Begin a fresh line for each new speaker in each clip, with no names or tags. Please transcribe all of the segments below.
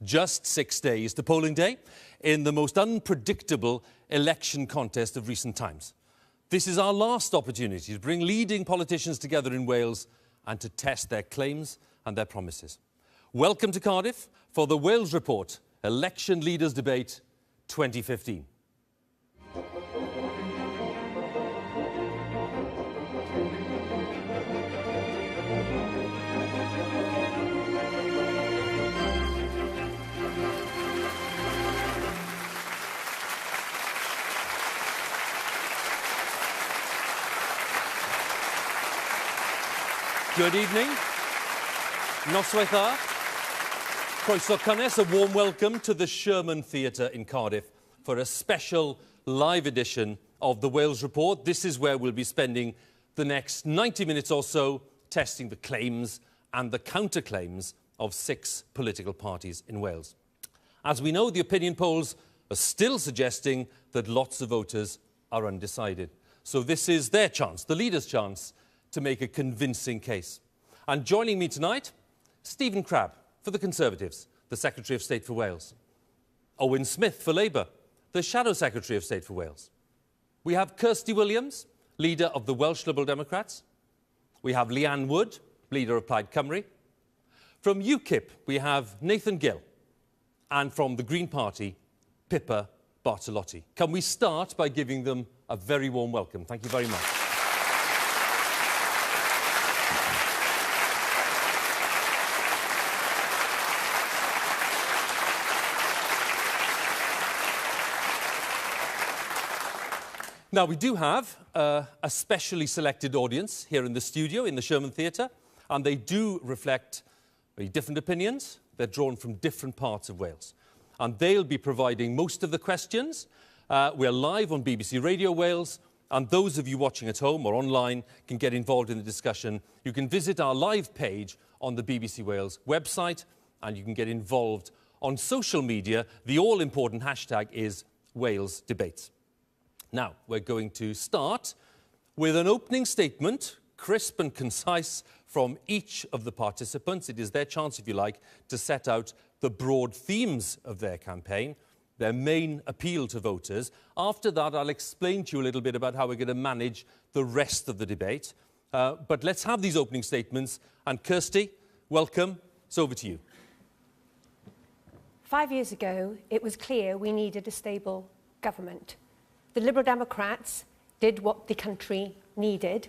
Just 6 days to polling day in the most unpredictable election contest of recent times. This is our last opportunity to bring leading politicians together in Wales and to test their claims and their promises. Welcome to Cardiff for the Wales Report, Election Leaders Debate 2015. Good evening. Noswaith dda. Croeso cynnes, a warm welcome to the Sherman Theatre in Cardiff for a special live edition of the Wales Report. This is where we'll be spending the next 90 minutes or so testing the claims and the counterclaims of 6 political parties in Wales. As we know, the opinion polls are still suggesting that lots of voters are undecided. So this is their chance, the leaders' chance, to make a convincing case. And joining me tonight, Stephen Crabb for the Conservatives, the Secretary of State for Wales. Owen Smith for Labour, the Shadow Secretary of State for Wales. We have Kirsty Williams, leader of the Welsh Liberal Democrats. We have Leanne Wood, leader of Plaid Cymru. From UKIP, we have Nathan Gill. And from the Green Party, Pippa Bartolotti. Can we start by giving them a very warm welcome? Thank you very much. Now, we do have a specially selected audience here in the studio, in the Sherman Theatre, and they do reflect very different opinions. They're drawn from different parts of Wales. And they'll be providing most of the questions. We're live on BBC Radio Wales, and those of you watching at home or online can get involved in the discussion. You can visit our live page on the BBC Wales website, and you can get involved on social media. The all-important hashtag is Wales Debates. Now, we're going to start with an opening statement, crisp and concise, from each of the participants. It is their chance, if you like, to set out the broad themes of their campaign, their main appeal to voters. After that, I'll explain to you a little bit about how we're going to manage the rest of the debate. But let's have these opening statements. And Kirsty, welcome. It's over to you.
5 years ago, it was clear we needed a stable government. The Liberal Democrats did what the country needed,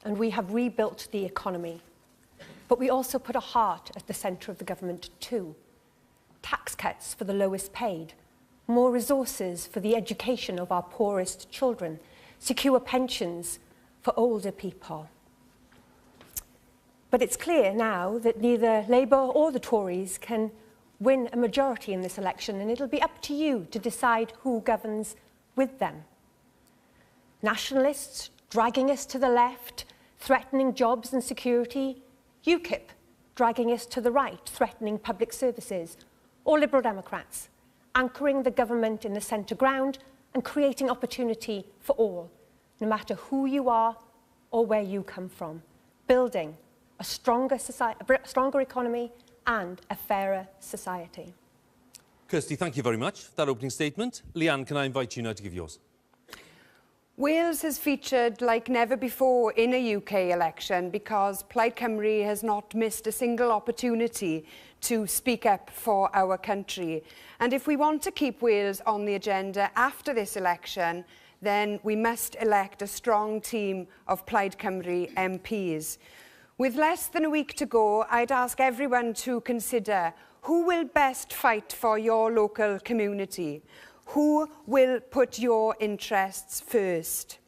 and we have rebuilt the economy. But we also put a heart at the centre of the government too. Tax cuts for the lowest paid, more resources for the education of our poorest children, secure pensions for older people. But it's clear now that neither Labour or the Tories can win a majority in this election, and it'll be up to you to decide who governs with them. Nationalists dragging us to the left, threatening jobs and security. UKIP dragging us to the right, threatening public services. Or Liberal Democrats anchoring the government in the centre ground and creating opportunity for all, no matter who you are or where you come from, building a stronger economy and a fairer society.
Kirsty, thank you very much for that opening statement. Leanne, can I invite you now to give yours?
Wales has featured like never before in a UK election because Plaid Cymru has not missed a single opportunity to speak up for our country. And if we want to keep Wales on the agenda after this election, then we must elect a strong team of Plaid Cymru MPs. With less than a week to go, I'd ask everyone to consider who will best fight for your local community? Who will put your interests first?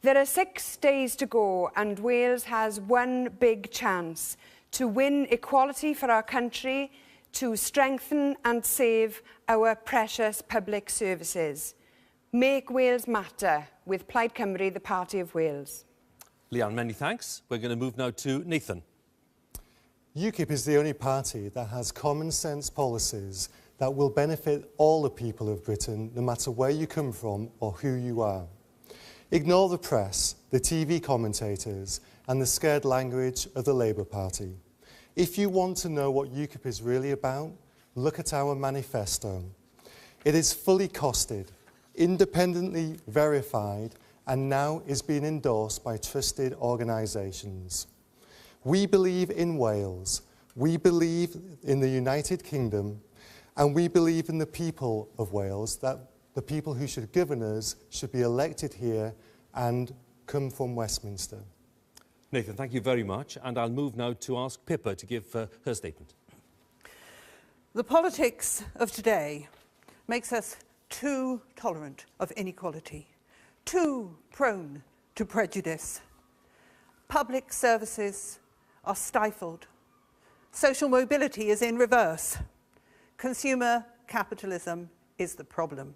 There are 6 days to go, and Wales has one big chance to win equality for our country, to strengthen and save our precious public services. Make Wales matter with Plaid Cymru, the Party of Wales.
Leanne, many thanks. We're going to move now to Nathan.
UKIP is the only party that has common sense policies that will benefit all the people of Britain, no matter where you come from or who you are. Ignore the press, the TV commentators, and the scared language of the Labour Party. If you want to know what UKIP is really about, look at our manifesto. It is fully costed, independently verified, and now is being endorsed by trusted organisations. We believe in Wales, we believe in the United Kingdom, and we believe in the people of Wales, that the people who should govern us should be elected here and come from Westminster.
Nathan, thank you very much. And I'll move now to ask Pippa to give her statement.
The politics of today makes us too tolerant of inequality, too prone to prejudice. Public services are stifled. Social mobility is in reverse. Consumer capitalism is the problem.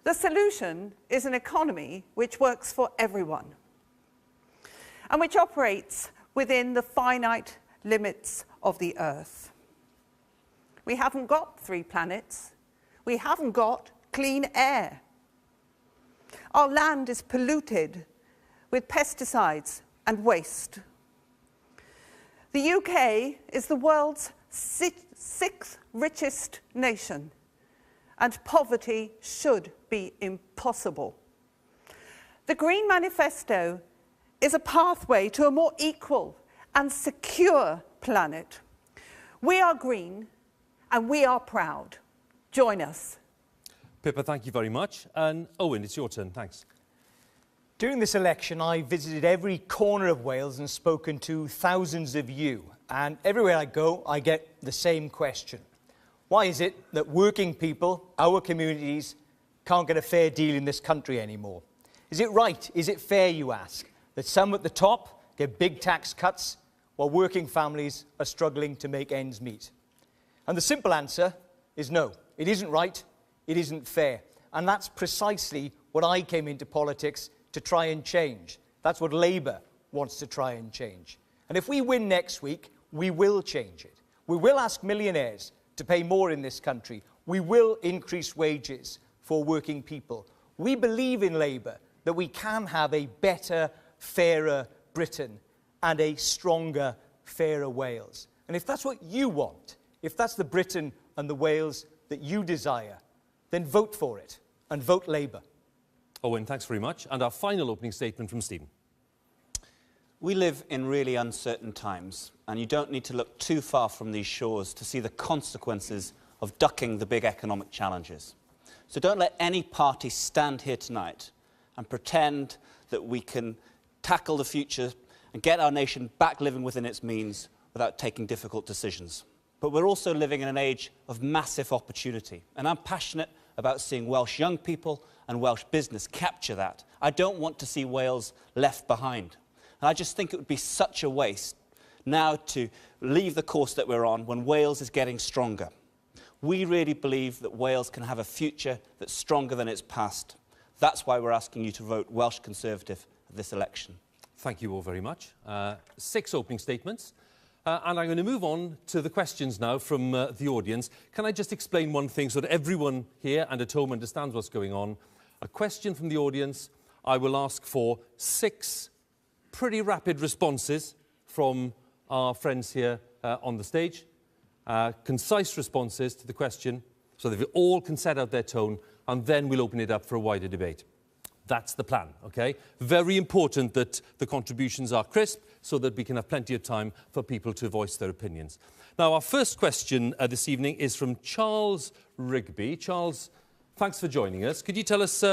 The solution is an economy which works for everyone and which operates within the finite limits of the Earth. We haven't got 3 planets. We haven't got clean air. Our land is polluted with pesticides and waste. The UK is the world's 6th richest nation, and poverty should be impossible. The Green Manifesto is a pathway to a more equal and secure planet. We are green and we are proud. Join us.
Pippa, thank you very much. And Owen, it's your turn. Thanks.
During this election, I visited every corner of Wales and spoken to thousands of you. And everywhere I go, I get the same question. Why is it that working people, our communities, can't get a fair deal in this country anymore? Is it right, is it fair, you ask, that some at the top get big tax cuts while working families are struggling to make ends meet? And the simple answer is no. It isn't right, it isn't fair. And that's precisely what I came into politics to try and change. That's what Labour wants to try and change. And if we win next week, we will change it. We will ask millionaires to pay more in this country. We will increase wages for working people. We believe in Labour that we can have a better, fairer Britain and a stronger, fairer Wales. And if that's what you want, if that's the Britain and the Wales that you desire, then vote for it and vote Labour.
Owen, thanks very much. And our final opening statement from Stephen.
We live in really uncertain times, and you don't need to look too far from these shores to see the consequences of ducking the big economic challenges. So don't let any party stand here tonight and pretend that we can tackle the future and get our nation back living within its means without taking difficult decisions. But we're also living in an age of massive opportunity, and I'm passionate about seeing Welsh young people and Welsh business capture that. I don't want to see Wales left behind. And I just think it would be such a waste now to leave the course that we're on when Wales is getting stronger. We really believe that Wales can have a future that's stronger than its past. That's why we're asking you to vote Welsh Conservative at this election.
Thank you all very much. 6 opening statements. And I'm going to move on to the questions now from the audience. Can I just explain one thing so that everyone here and at home understands what's going on? A question from the audience. I will ask for 6 pretty rapid responses from our friends here on the stage. Concise responses to the question so that they all can set out their tone, and then we'll open it up for a wider debate. That's the plan, OK? Very important that the contributions are crisp so that we can have plenty of time for people to voice their opinions. Now, our first question this evening is from Charles Rigby. Charles, thanks for joining us. Could you tell us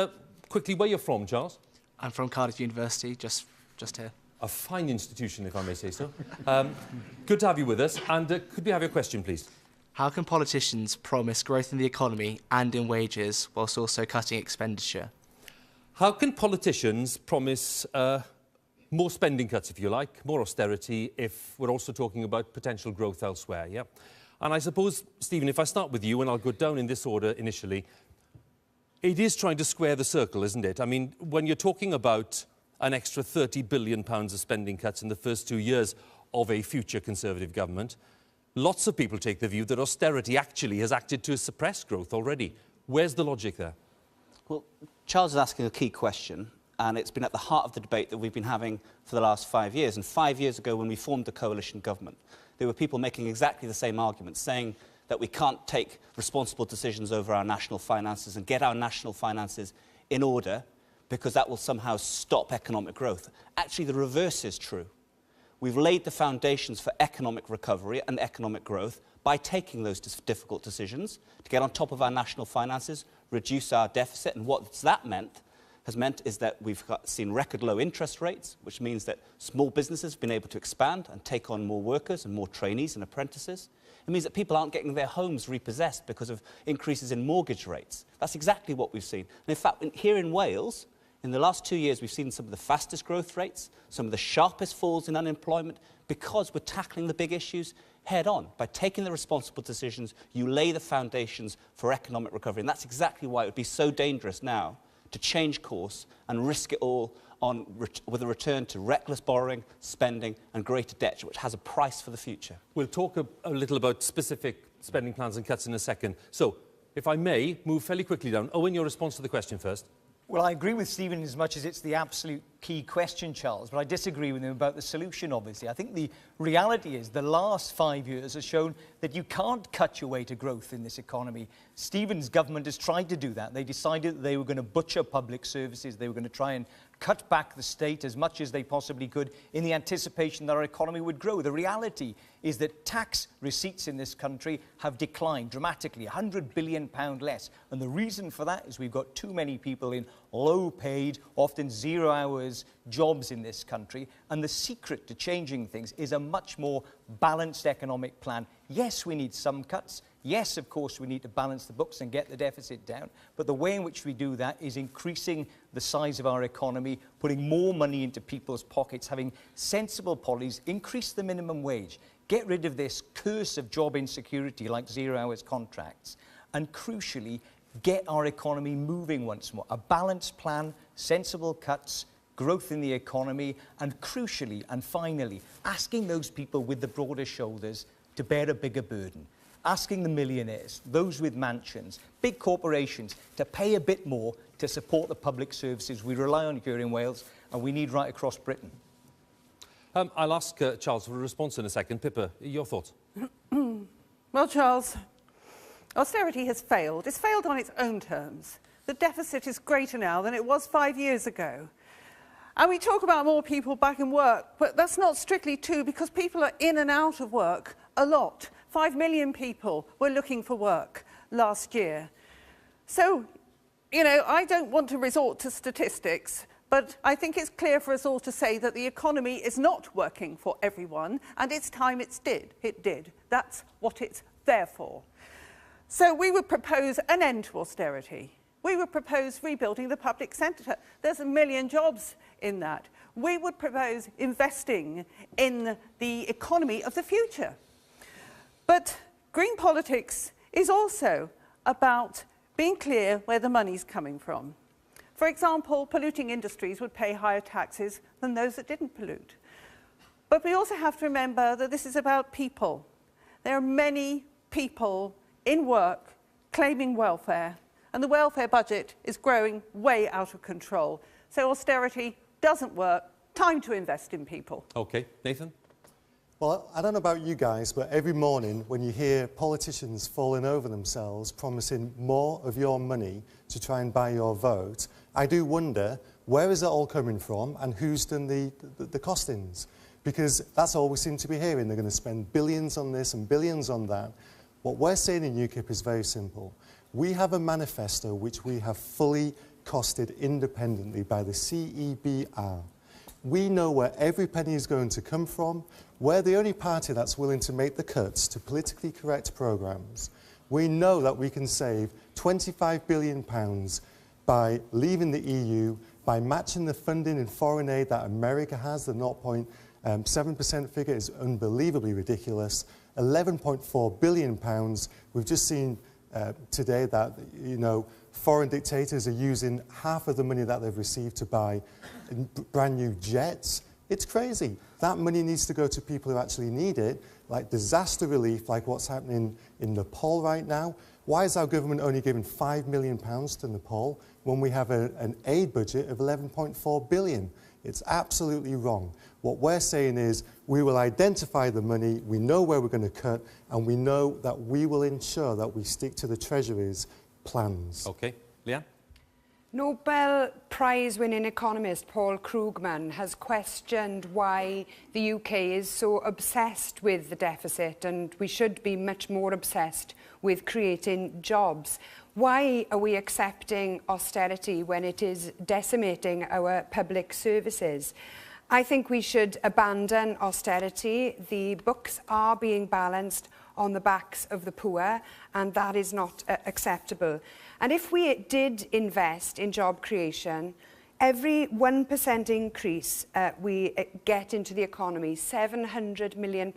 quickly where you're from, Charles?
I'm from Cardiff University, just here.
A fine institution, if I may say so. Good to have you with us. And could we have your question, please?
How can politicians promise growth in the economy and in wages whilst also cutting expenditure?
How can politicians promise more spending cuts, if you like, more austerity, if we're also talking about potential growth elsewhere, yeah? And I suppose, Stephen, if I start with you, and I'll go down in this order initially, it is trying to square the circle, isn't it? I mean, when you're talking about an extra £30 billion of spending cuts in the first 2 years of a future Conservative government, lots of people take the view that austerity actually has acted to suppress growth already. Where's the logic there?
Well, Charles is asking a key question, and it's been at the heart of the debate that we've been having for the last 5 years. And 5 years ago, when we formed the coalition government, there were people making exactly the same arguments, saying that we can't take responsible decisions over our national finances and get our national finances in order because that will somehow stop economic growth. Actually, the reverse is true. We've laid the foundations for economic recovery and economic growth by taking those difficult decisions to get on top of our national finances, reduce our deficit, and what that has meant is that we've seen record low interest rates, which means that small businesses have been able to expand and take on more workers and more trainees and apprentices. It means that people aren't getting their homes repossessed because of increases in mortgage rates. That's exactly what we've seen. And in fact, here in Wales, in the last 2 years, we've seen some of the fastest growth rates, some of the sharpest falls in unemployment, because we're tackling the big issues head on. By taking the responsible decisions, you lay the foundations for economic recovery. And that's exactly why it would be so dangerous now to change course and risk it all with a return to reckless borrowing, spending and greater debt, which has a price for the future.
We'll talk a little about specific spending plans and cuts in a second. So, if I may, move fairly quickly down. Owen, your response to the question first.
Well, I agree with Stephen as much as it's the absolute key question, Charles, but I disagree with him about the solution, obviously. I think the reality is the last 5 years has shown that you can't cut your way to growth in this economy. Stephen's government has tried to do that. They decided that they were going to butcher public services. They were going to try and cut back the state as much as they possibly could in the anticipation that our economy would grow. The reality is that tax receipts in this country have declined dramatically, £100 billion less. And the reason for that is we've got too many people in low-paid, often zero-hours jobs in this country. And the secret to changing things is a much more balanced economic plan. Yes, we need some cuts. Yes, of course, we need to balance the books and get the deficit down. But the way in which we do that is increasing the size of our economy, putting more money into people's pockets, having sensible policies, increase the minimum wage, get rid of this curse of job insecurity like zero-hours contracts, and crucially, get our economy moving once more. A balanced plan, sensible cuts, growth in the economy, and crucially and finally, asking those people with the broader shoulders to bear a bigger burden. Asking the millionaires, those with mansions, big corporations, to pay a bit more to support the public services we rely on here in Wales and we need right across Britain.
I'll ask Charles for a response in a second. Pippa, your thoughts?
Well, Charles, austerity has failed. It's failed on its own terms. The deficit is greater now than it was 5 years ago. And we talk about more people back in work, but that's not strictly true because people are in and out of work a lot. 5 million people were looking for work last year. So, you know, I don't want to resort to statistics, but I think it's clear for us all to say that the economy is not working for everyone, and it's time it did. That's what it's there for. So we would propose an end to austerity. We would propose rebuilding the public sector. There's 1 million jobs in that. We would propose investing in the economy of the future. But green politics is also about being clear where the money's coming from. For example, polluting industries would pay higher taxes than those that didn't pollute. But we also have to remember that this is about people. There are many people in work claiming welfare, and the welfare budget is growing way out of control. So austerity doesn't work. Time to invest in people.
OK. Nathan?
Well, I don't know about you guys, but every morning when you hear politicians falling over themselves promising more of your money to try and buy your vote, I do wonder, where is it all coming from and who's done the costings? Because that's all we seem to be hearing. They're going to spend billions on this and billions on that. What we're saying in UKIP is very simple. We have a manifesto which we have fully costed independently by the CEBR. We know where every penny is going to come from. We're the only party that's willing to make the cuts to politically correct programmes. We know that we can save £25 billion by leaving the EU, by matching the funding in foreign aid that America has. The 0.7% figure is unbelievably ridiculous. £11.4 billion. We've just seen today that, you know, foreign dictators are using half of the money that they've received to buy brand new jets. It's crazy. That money needs to go to people who actually need it, like disaster relief, like what's happening in Nepal right now. Why is our government only giving £5 million to Nepal when we have an aid budget of £11.4 billion? It's absolutely wrong. What we're saying is we will identify the money, we know where we're going to cut, and we know that we will ensure that we stick to the Treasury's plans.
OK. Leanne?
Nobel Prize-winning economist Paul Krugman has questioned why the UK is so obsessed with the deficit, and we should be much more obsessed with creating jobs. Why are we accepting austerity when it is decimating our public services? I think we should abandon austerity. The books are being balanced on the backs of the poor, and that is not acceptable. And if we did invest in job creation, every 1% increase we get into the economy, £700 million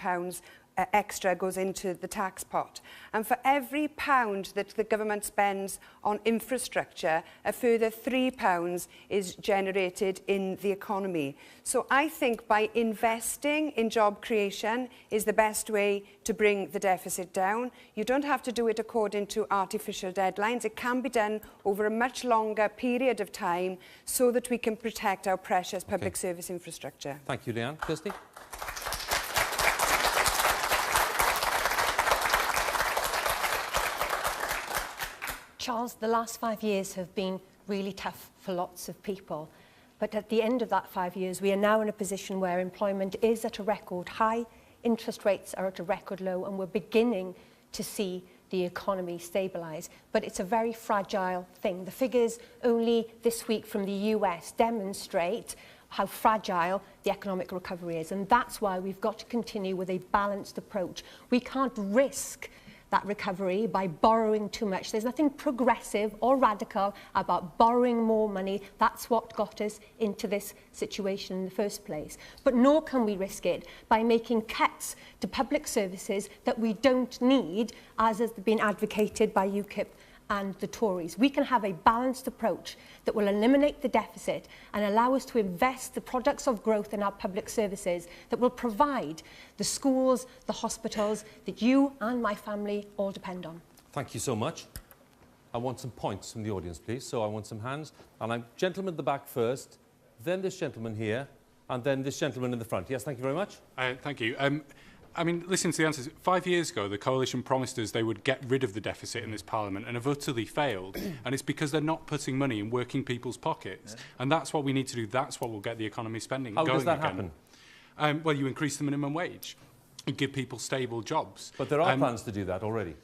extra goes into the tax pot. And for every pound that the government spends on infrastructure, a further £3 is generated in the economy. So I think by investing in job creation is the best way to bring the deficit down. You don't have to do it according to artificial deadlines. It can be done over a much longer period of time so that we can protect our precious public service infrastructure.
Thank you, Leanne. Kirsty?
Charles, the last 5 years have been really tough for lots of people. But at the end of that 5 years, we are now in a position where employment is at a record high, interest rates are at a record low, and we're beginning to see the economy stabilise. But it's a very fragile thing. The figures only this week from the US demonstrate how fragile the economic recovery is. And that's why we've got to continue with a balanced approach. We can't risk that recovery by borrowing too much. There's nothing progressive or radical about borrowing more money. That's what got us into this situation in the first place. But nor can we risk it by making cuts to public services that we don't need, as has been advocated by UKIP and the Tories. We can have a balanced approach that will eliminate the deficit and allow us to invest the products of growth in our public services that will provide the schools, the hospitals that you and my family all depend on.
Thank you so much. I want some points from the audience, please. So I want some hands. And I'm gentleman at the back first, then this gentleman here, and then this gentleman in the front. Yes, thank you very much.
Thank you. I mean, listen to the answers. 5 years ago, the coalition promised us they would get rid of the deficit in this parliament and have utterly failed. And it's because they're not putting money in working people's pockets. And that's what we need to do. That's what will get the economy spending going again.
How does that happen?
Well, you increase the minimum wage and give people stable jobs.
But there are plans to do that already.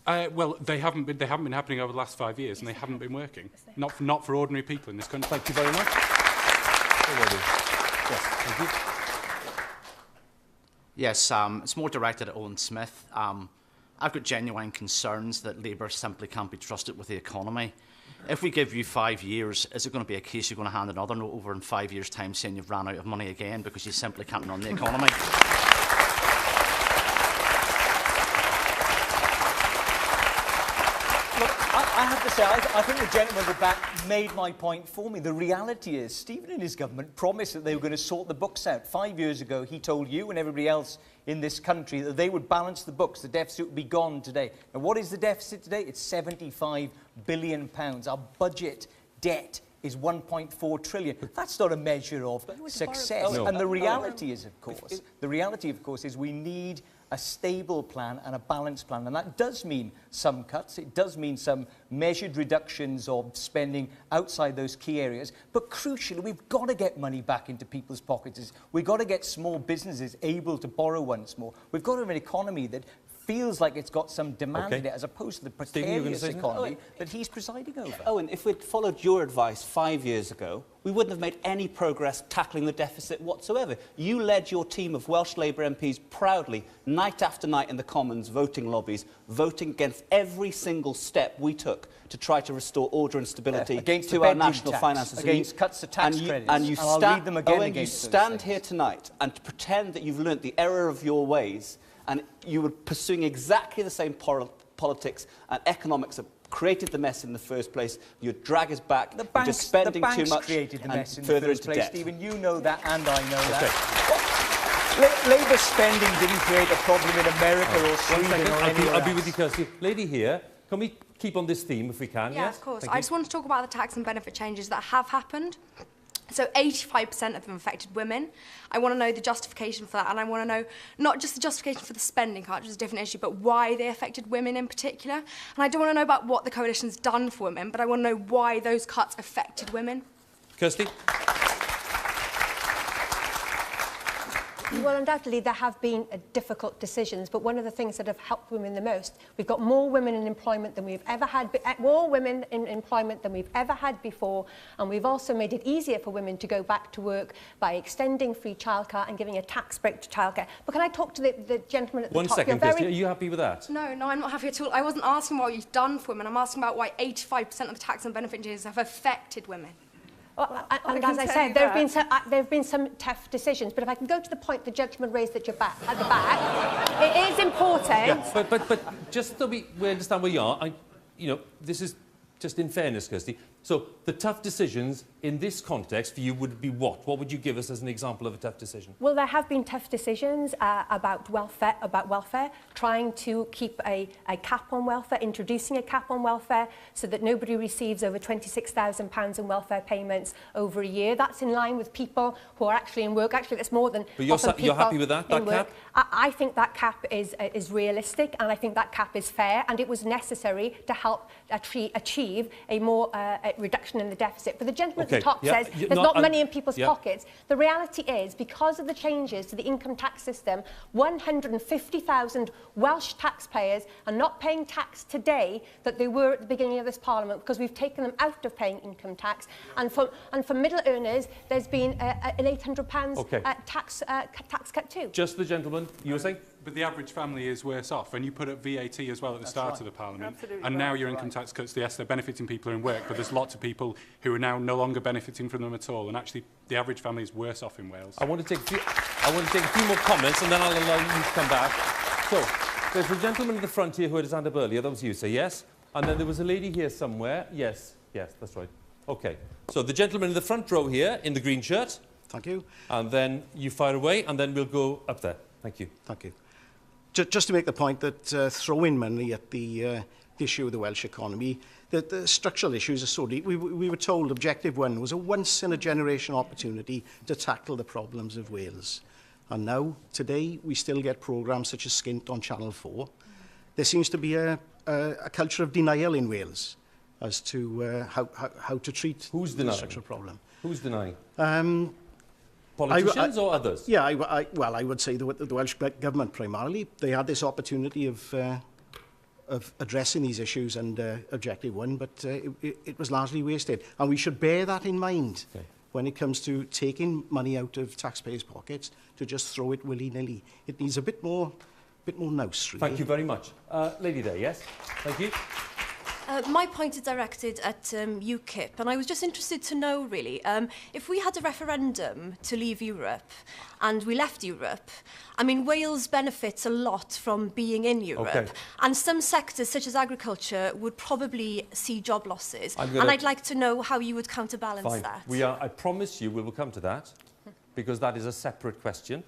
Well, they haven't been happening over the last 5 years, and they haven't been working. Not for ordinary people in this country.
Thank you very much. Yes, thank you.
Yes, it's more directed at Owen Smith. I've got genuine concerns that Labour simply can't be trusted with the economy. If we give you 5 years, is it going to be a case you're going to hand another note over in 5 years' time saying you've ran out of money again because you simply can't run the economy?
I have to say, I think the gentleman at the back made my point for me. The reality is, Stephen and his government promised that they were going to sort the books out. 5 years ago, he told you and everybody else in this country that they would balance the books. The deficit would be gone today. And what is the deficit today? It's £75 billion. Our budget debt is 1.4 trillion. That's not a measure of success.
No.
And the reality is, of course, is we need a stable plan and a balanced plan. And that does mean some cuts. It does mean some measured reductions of spending outside those key areas. But crucially, we've got to get money back into people's pockets. We've got to get small businesses able to borrow once more. We've got to have an economy that feels like it's got some demand in it, as opposed to the precarious economy that he's presiding over.
Owen, if we'd followed your advice 5 years ago, we wouldn't have made any progress tackling the deficit whatsoever. You led your team of Welsh Labour MPs proudly, night after night in the Commons voting lobbies, voting against every single step we took to try to restore order and stability
to
our national finances.
Against cuts to tax credits.
And you
I'll read them again
Owen,
against
you
those
stand
things.
here tonight and pretend that you've learnt the error of your ways, and you were pursuing exactly the same politics and economics that created the mess in the first place. You drag us back, you're just spending too much
created the mess in the
further
first
into
place,
debt.
Stephen. You know that, and I know that. Labour spending didn't create a problem in America or Sweden or anywhere
I'll be
else.
with you, Kirsty. Lady here, can we keep on this theme if we can?
Yeah,
yes?
of course.
Thank
I
you.
just want to talk about the tax and benefit changes that have happened. So 85% of them affected women. I want to know the justification for that, and I want to know not just the justification for the spending cut, which is a different issue, but why they affected women in particular. And I don't want to know about what the coalition's done for women, but I want to know why those cuts affected women.
Kirsty?
Well, undoubtedly, there have been difficult decisions, but one of the things that have helped women the most, we've got more women in employment than we've ever had, more women in employment than we've ever had before, and we've also made it easier for women to go back to work by extending free childcare and giving a tax break to childcare. But can I talk to the gentleman at the top?
One second, Kirsty, are you happy with that?
No, I'm not happy at all. I wasn't asking what you've done for women. I'm asking about why 85% of the tax and benefit changes have affected women.
Well, and as I said, there have been some tough decisions. But if I can go to the point the gentleman raised at the back, it is important.
Yeah, but just so we understand where you are, this is just in fairness, Kirsty. So the tough decisions in this context for you would be what? What would you give us as an example of a tough decision?
Well, there have been tough decisions about welfare, trying to keep a cap on welfare, introducing a cap on welfare so that nobody receives over £26,000 in welfare payments over a year. That's in line with people who are actually in work. Actually, that's more than
but you're happy with that cap?
I think that cap is realistic, and I think that cap is fair, and it was necessary to help achieve a more reduction in the deficit. But the gentleman at the top says there's not money in people's pockets. The reality is, because of the changes to the income tax system, 150,000 Welsh taxpayers are not paying tax today that they were at the beginning of this Parliament, because we've taken them out of paying income tax. And for middle earners, there's been an £800 tax cut too.
Just the gentleman, you were saying?
But the average family is worse off. And you put up VAT as well at the start of the Parliament. And now your income tax cuts, yes, they're benefiting people in work, but there's lots of people who are now no longer benefiting from them at all. And actually, the average family is worse off in Wales.
I want to take a few more comments, and then I'll allow you to come back. So, there's a gentleman in the front here who had his hand up earlier. That was you, say yes. And then there was a lady here somewhere. Yes, that's right. OK. So, the gentleman in the front row here, in the green shirt.
Thank you.
And then you fire away, and then we'll go up there. Thank you.
Thank you. Just to make the point that throwing money at the issue of the Welsh economy, that the structural issues are so deep. We were told Objective 1 was a once-in-a-generation opportunity to tackle the problems of Wales. And now, today, we still get programmes such as Skint on Channel 4. There seems to be a culture of denial in Wales as to how to treat the structural problem.
Who's denying? Politicians or others?
Yeah, well, I would say the Welsh Government primarily. They had this opportunity of addressing these issues under Objective 1, but it was largely wasted. And we should bear that in mind when it comes to taking money out of taxpayers' pockets to just throw it willy-nilly. It needs a bit more nous, really.
Thank you very much. Lady there, yes? Thank you.
My point is directed at UKIP, and I was just interested to know, really, if we had a referendum to leave Europe and we left Europe, I mean, Wales benefits a lot from being in Europe, and some sectors, such as agriculture, would probably see job losses. And I'd like to know how you would counterbalance that.
I promise you we will come to that, because that is a separate question.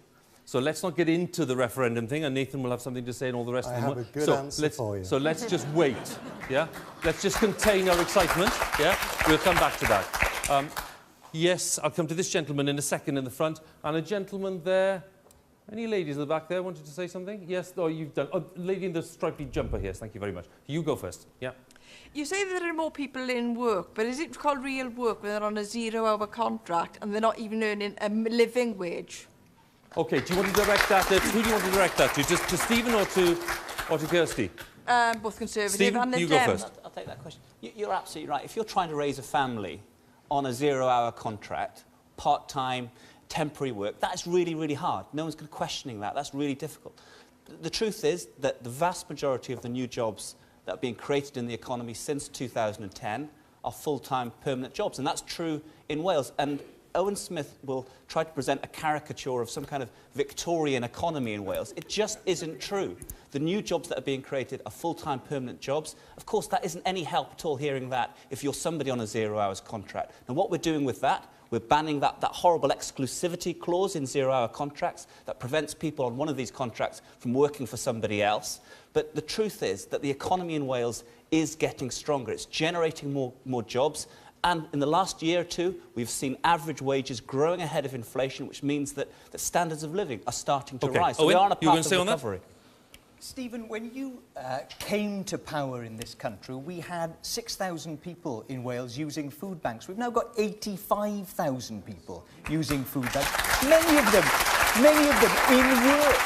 So let's not get into the referendum thing, and Nathan will have something to say and all the rest of them.
I have a good answer for you.
So let's just wait, yeah? Let's just contain our excitement, yeah? We'll come back to that. Yes, I'll come to this gentleman in a second in the front, and a gentleman there. Any ladies in the back there wanted to say something? Yes, you've done. Oh, lady in the stripy jumper here, thank you very much. You go first, yeah.
You say that there are more people in work, but is it called real work when they're on a 0-hour contract and they're not even earning a living wage?
OK, do you want to direct that who do you want to direct that to? Just to Stephen or to Kirsty?
Both Conservative
Stephen,
and the
you
Dem.
go first.
I'll take that question. You're absolutely right. If you're trying to raise a family on a 0-hour contract, part-time, temporary work, that's really, really hard. No one's questioning that. That's really difficult. The truth is that the vast majority of the new jobs that are being created in the economy since 2010 are full-time permanent jobs, and that's true in Wales. And Owen Smith will try to present a caricature of some kind of Victorian economy in Wales. It just isn't true. The new jobs that are being created are full-time permanent jobs. Of course, that isn't any help at all hearing that if you're somebody on a 0-hours contract. And what we're doing with that, we're banning that horrible exclusivity clause in 0-hour contracts that prevents people on one of these contracts from working for somebody else. But the truth is that the economy in Wales is getting stronger. It's generating more jobs. And in the last year or two, we've seen average wages growing ahead of inflation, which means that standards of living are starting to rise. So we are on a path of recovery.
Stephen, when you came to power in this country, we had 6,000 people in Wales using food banks. We've now got 85,000 people using food banks. Many of them in work.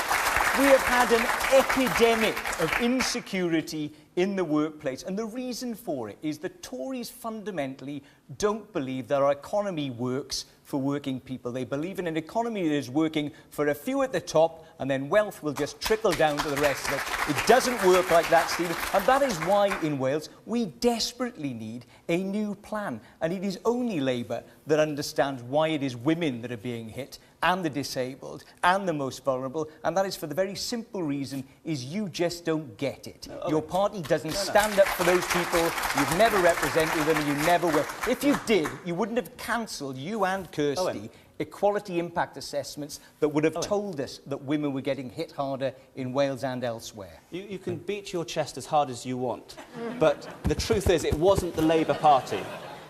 We have had an epidemic of insecurity in the workplace, and the reason for it is that Tories fundamentally don't believe that our economy works for working people. They believe in an economy that is working for a few at the top, and then wealth will just trickle down to the rest of it. It doesn't work like that, Stephen, and that is why in Wales we desperately need a new plan, and it is only Labour that understands why it is women that are being hit, and the disabled, and the most vulnerable, and that is for the very simple reason is you just don't get it. Your party doesn't stand up for those people, you've never represented them, and you never will. If you did, you wouldn't have cancelled, you and Kirsty, equality impact assessments that would have told us that women were getting hit harder in Wales and elsewhere.
You can beat your chest as hard as you want, but the truth is it wasn't the Labour Party.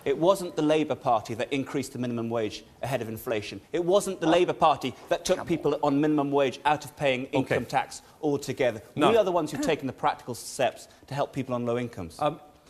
It wasn't the Labour Party that increased the minimum wage ahead of inflation. It wasn't the Labour Party that took people on minimum wage out of paying income tax altogether. No. We are the ones who've taken the practical steps to help people on low incomes.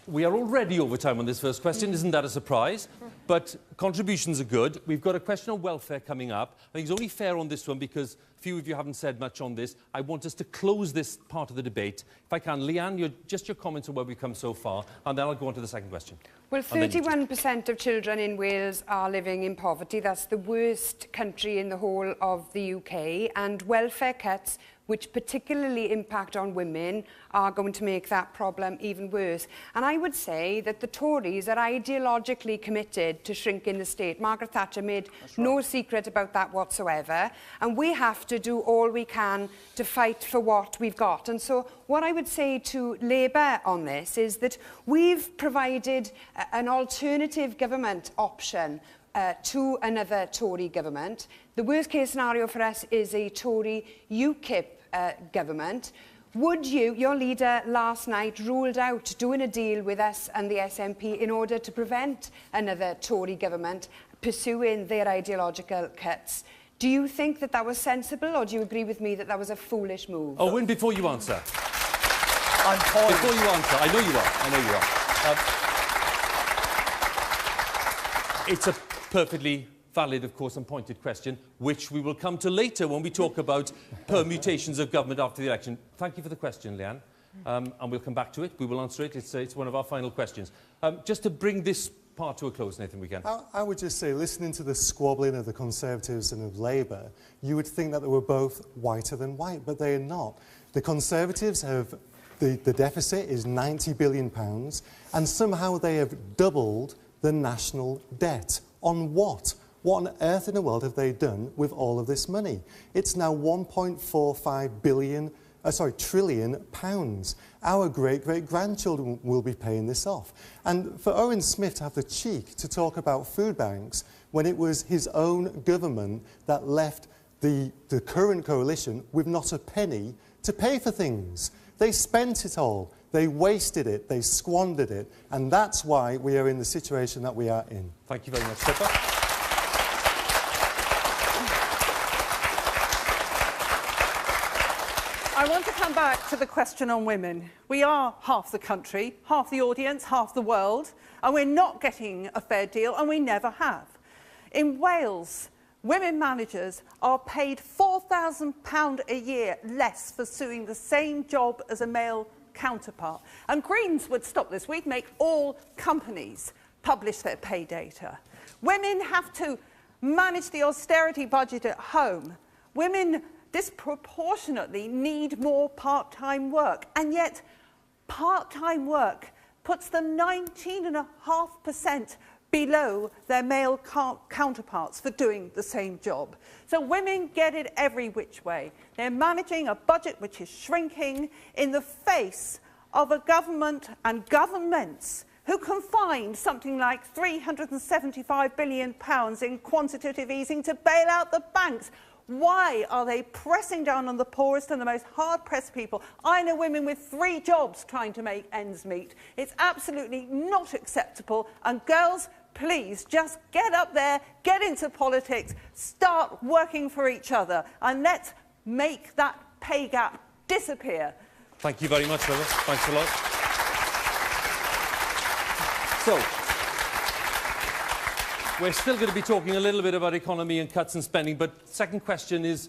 We are already over time on this first question. Isn't that a surprise? But contributions are good. We've got a question on welfare coming up. I think it's only fair on this one because few of you haven't said much on this. I want us to close this part of the debate. If I can, Leanne, just your comments on where we've come so far, and then I'll go on to the second question.
Well, 31% of children in Wales are living in poverty. That's the worst country in the whole of the UK. And welfare cuts, which particularly impact on women, are going to make that problem even worse. And I would say that the Tories are ideologically committed to shrinking the state. Margaret Thatcher made no secret about that whatsoever. And we have to do all we can to fight for what we've got. And so what I would say to Labour on this is that we've provided an alternative government option to another Tory government. The worst case scenario for us is a Tory UKIP government. Would you, your leader last night ruled out doing a deal with us and the SNP in order to prevent another Tory government pursuing their ideological cuts? Do you think that that was sensible, or do you agree with me that that was a foolish move?
Owen, before you answer.
I'm poised.
Before you answer, I know you are. I know you are. It's a perfectly valid, of course, and pointed question, which we will come to later when we talk about permutations of government after the election. Thank you for the question, Leanne, and we'll come back to it. We will answer it. It's one of our final questions. Just to bring this part to a close, Nathan, we can.
I would just say, listening to the squabbling of the Conservatives and of Labour, you would think that they were both whiter than white, but they are not. The Conservatives have... The deficit is £90 billion, and somehow they have doubled the national debt. On what? What on earth in the world have they done with all of this money? It's now 1.45 trillion pounds. Our great-great-grandchildren will be paying this off. And for Owen Smith to have the cheek to talk about food banks when it was his own government that left the current coalition with not a penny to pay for things. They spent it all. They wasted it. They squandered it. And that's why we are in the situation that we are in.
Thank you very much, Pippa.
I want to come back to the question on women. We are half the country, half the audience, half the world, and we're not getting a fair deal, and we never have. In Wales, women managers are paid £4,000 a year less for doing the same job as a male counterpart. And Greens would stop this. We'd make all companies publish their pay data. Women have to manage the austerity budget at home. Women disproportionately need more part-time work, and yet part-time work puts them 19.5% below their male counterparts for doing the same job. So women get it every which way. They're managing a budget which is shrinking in the face of a government and governments who can find something like £375 billion in quantitative easing to bail out the banks. Why are they pressing down on the poorest and the most hard-pressed people? I know women with 3 jobs trying to make ends meet. It's absolutely not acceptable. And girls, please just get up there, get into politics, start working for each other, and let's make that pay gap disappear.
Thank you very much, Phyllis. Thanks a lot. So, we're still going to be talking a little bit about economy and cuts and spending, but second question is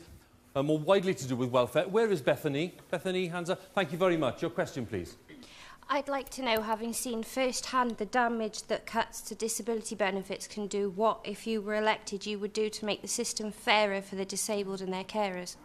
more widely to do with welfare. Where is Bethany? Bethany, hands up. Thank you very much. Your question, please.
I'd like to know, having seen firsthand the damage that cuts to disability benefits can do, what, if you were elected, you would do to make the system fairer for the disabled and their carers?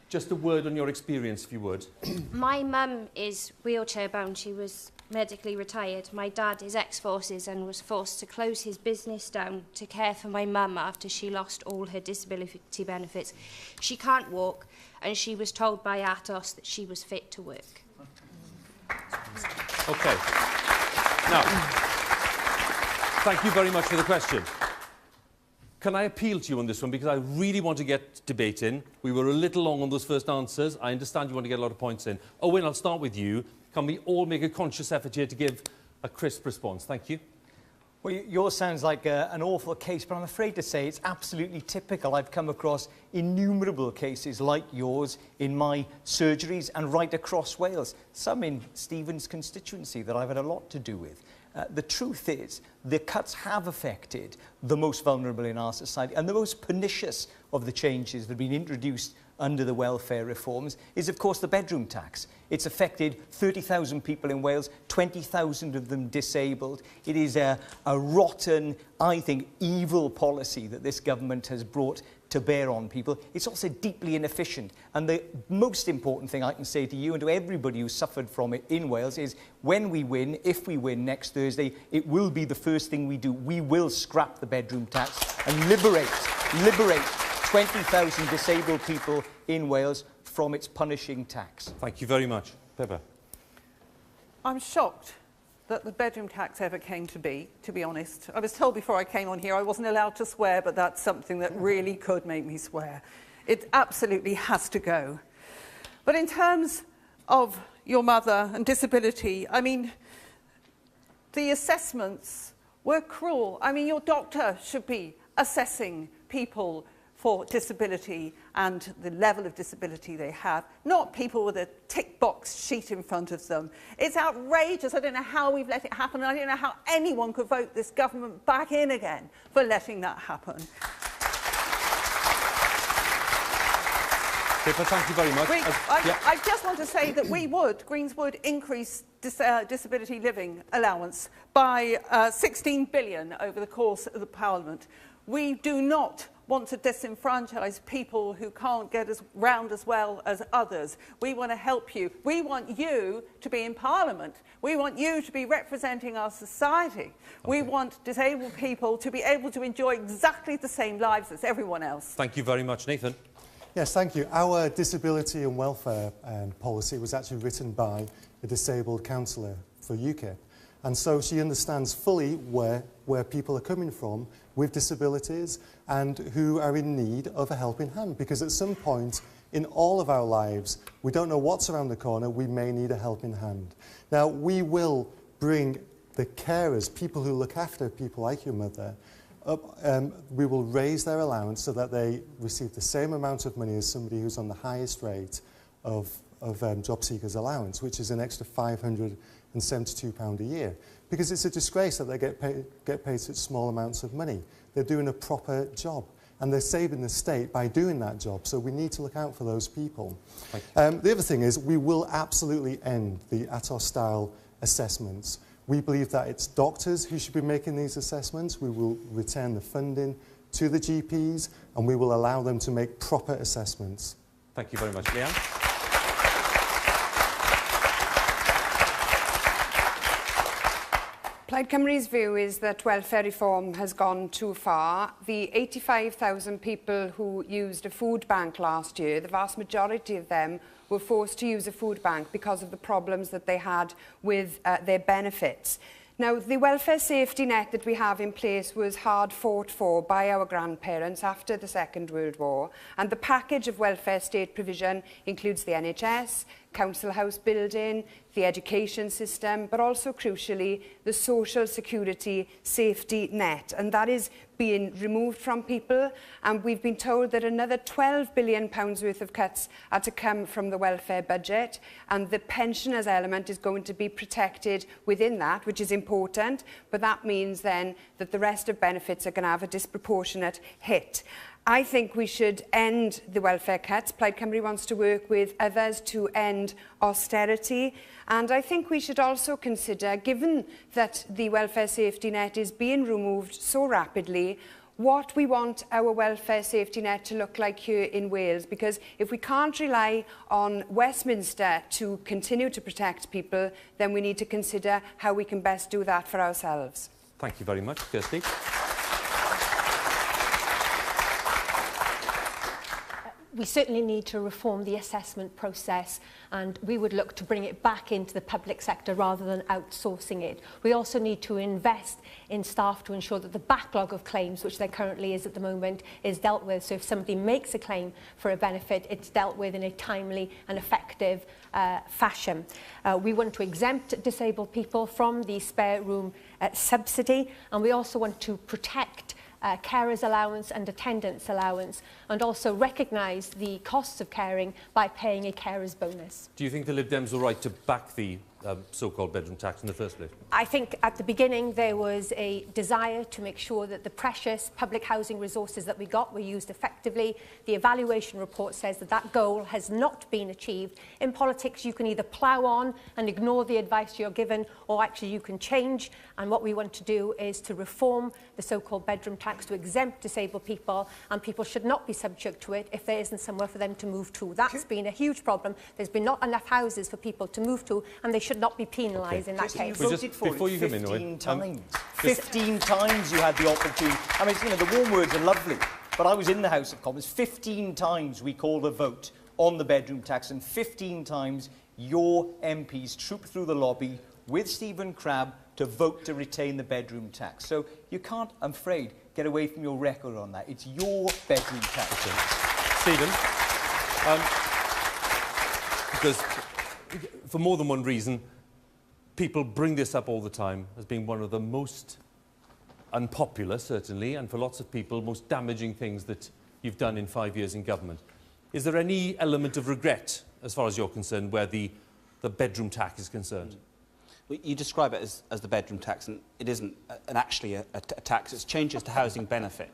Just a word on your experience, if you would.
My mum is wheelchair-bound. She was medically retired. My dad is ex-forces and was forced to close his business down to care for my mum after she lost all her disability benefits. She can't walk, and she was told by Atos that she was fit to work.
OK. Now, thank you very much for the question. Can I appeal to you on this one? Because I really want to get debate in. We were a little long on those first answers. I understand you want to get a lot of points in. Owen, I'll start with you. Can we all make a conscious effort here to give a crisp response? Thank you.
Well, yours sounds like an awful case, but I'm afraid to say it's absolutely typical. I've come across innumerable cases like yours in my surgeries and right across Wales, some in Stephen's constituency that I've had a lot to do with. The truth is, the cuts have affected the most vulnerable in our society, and the most pernicious of the changes that have been introduced under the welfare reforms is, of course, the bedroom tax. It's affected 30,000 people in Wales, 20,000 of them disabled. It is a rotten, I think, evil policy that this government has brought to bear on people. It's also deeply inefficient. And the most important thing I can say to you and to everybody who suffered from it in Wales is when we win, if we win next Thursday, it will be the first thing we do. We will scrap the bedroom tax and liberate 20,000 disabled people in Wales from its punishing tax.
Thank you very much. Pippa.
I'm shocked that the bedroom tax ever came to be honest. I was told before I came on here I wasn't allowed to swear, but that's something that really could make me swear. It absolutely has to go. But in terms of your mother and disability, I mean, the assessments were cruel. I mean, your doctor should be assessing people for disability and the level of disability they have, not people with a tick box sheet in front of them. It's outrageous. I don't know how we've let it happen. I don't know how anyone could vote this government back in again for letting that happen.
Pippa, thank you very much.
I just want to say that Greens would increase disability living allowance by 16 billion over the course of the Parliament. We do not want to disenfranchise people who can't get round as well as others. We want to help you. We want you to be in Parliament. We want you to be representing our society. Okay. We want disabled people to be able to enjoy exactly the same lives as everyone else.
Thank you very much. Nathan.
Yes, thank you. Our disability and welfare policy was actually written by a disabled councillor for UKIP. And so she understands fully where people are coming from with disabilities and who are in need of a helping hand. Because at some point in all of our lives, we don't know what's around the corner, we may need a helping hand. Now, we will bring the carers, people who look after people like your mother, up, we will raise their allowance so that they receive the same amount of money as somebody who's on the highest rate of job seekers allowance, which is an extra £572 a year. Because it's a disgrace that they get paid such small amounts of money. They're doing a proper job. And they're saving the state by doing that job. So we need to look out for those people. The other thing is we will absolutely end the Atos-style assessments. We believe that it's doctors who should be making these assessments. We will return the funding to the GPs and we will allow them to make proper assessments.
Thank you very much. Leanne?
Plaid Cymru's view is that welfare reform has gone too far. The 85,000 people who used a food bank last year, the vast majority of them were forced to use a food bank because of the problems that they had with their benefits. Now, the welfare safety net that we have in place was hard fought for by our grandparents after the Second World War, and the package of welfare state provision includes the NHS, council house building, the education system, but also crucially the social security safety net, and that is being removed from people, and we've been told that another £12 billion worth of cuts are to come from the welfare budget, and the pensioners element is going to be protected within that, which is important, but that means then that the rest of benefits are going to have a disproportionate hit. I think we should end the welfare cuts. Plaid Cymru wants to work with others to end austerity. And I think we should also consider, given that the welfare safety net is being removed so rapidly, what we want our welfare safety net to look like here in Wales. Because if we can't rely on Westminster to continue to protect people, then we need to consider how we can best do that for ourselves.
Thank you very much, Kirsty.
We certainly need to reform the assessment process, and we would look to bring it back into the public sector rather than outsourcing it. We also need to invest in staff to ensure that the backlog of claims, which there currently is at the moment, is dealt with. So if somebody makes a claim for a benefit, it's dealt with in a timely and effective fashion. We want to exempt disabled people from the spare room subsidy, and we also want to protect carers allowance and attendance allowance, and also recognise the costs of caring by paying a carers bonus.
Do you think the Lib Dems were right to back the so-called bedroom tax in the first place?
I think at the beginning there was a desire to make sure that the precious public housing resources that we got were used effectively. The evaluation report says that that goal has not been achieved. In politics, you can either plough on and ignore the advice you're given, or actually you can change. And what we want to do is to reform the so-called bedroom tax to exempt disabled people, and people should not be subject to it if there isn't somewhere for them to move to. That's been a huge problem. There's been not enough houses for people to move to, and they should not be penalised in that case.
You voted for it 15 times. 15 times you had the opportunity. I mean, you know, the warm words are lovely, but I was in the House of Commons. 15 times we called a vote on the bedroom tax, and 15 times your MPs trooped through the lobby with Stephen Crabb to vote to retain the bedroom tax. So you can't, I'm afraid, get away from your record on that. It's your bedroom tax.
Stephen, because for more than one reason, people bring this up all the time as being one of the most unpopular, certainly, and for lots of people, most damaging things that you've done in 5 years in government. Is there any element of regret, as far as you're concerned, where the bedroom tax is concerned?
Well, you describe it as the bedroom tax, and it isn't actually a tax. It's changes to housing benefit,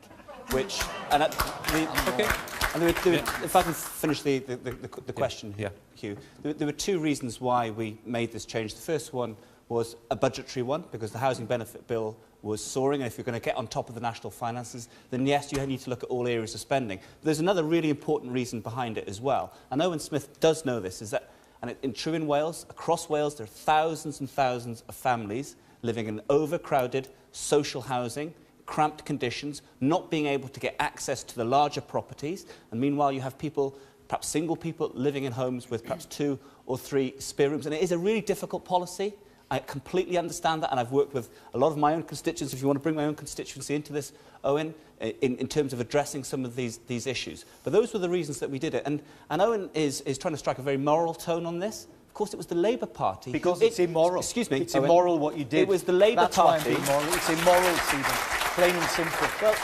which... And okay. And if I can finish the question here, Hugh. There were two reasons why we made this change. The first one was a budgetary one, because the housing benefit bill was soaring, and if you're going to get on top of the national finances, then yes, you need to look at all areas of spending. But there's another really important reason behind it as well. And Owen Smith does know this, is that, and true in Wales, across Wales, there are thousands and thousands of families living in overcrowded social housing, cramped conditions, not being able to get access to the larger properties, and meanwhile you have people, perhaps single people, living in homes with perhaps 2 or 3 spare rooms. And it is a really difficult policy. I completely understand that, and I've worked with a lot of my own constituents, if you want to bring my own constituency into this, Owen, in terms of addressing some of these issues. But those were the reasons that we did it. And Owen is trying to strike a very moral tone on this. Of course, it was the Labour Party.
Because it's immoral.
Excuse me,
It's
Owen.
immoral what you did.
It was the Labour Party.
That's why I'm being moral. It's immoral, Stephen. Plain and simple.
Well,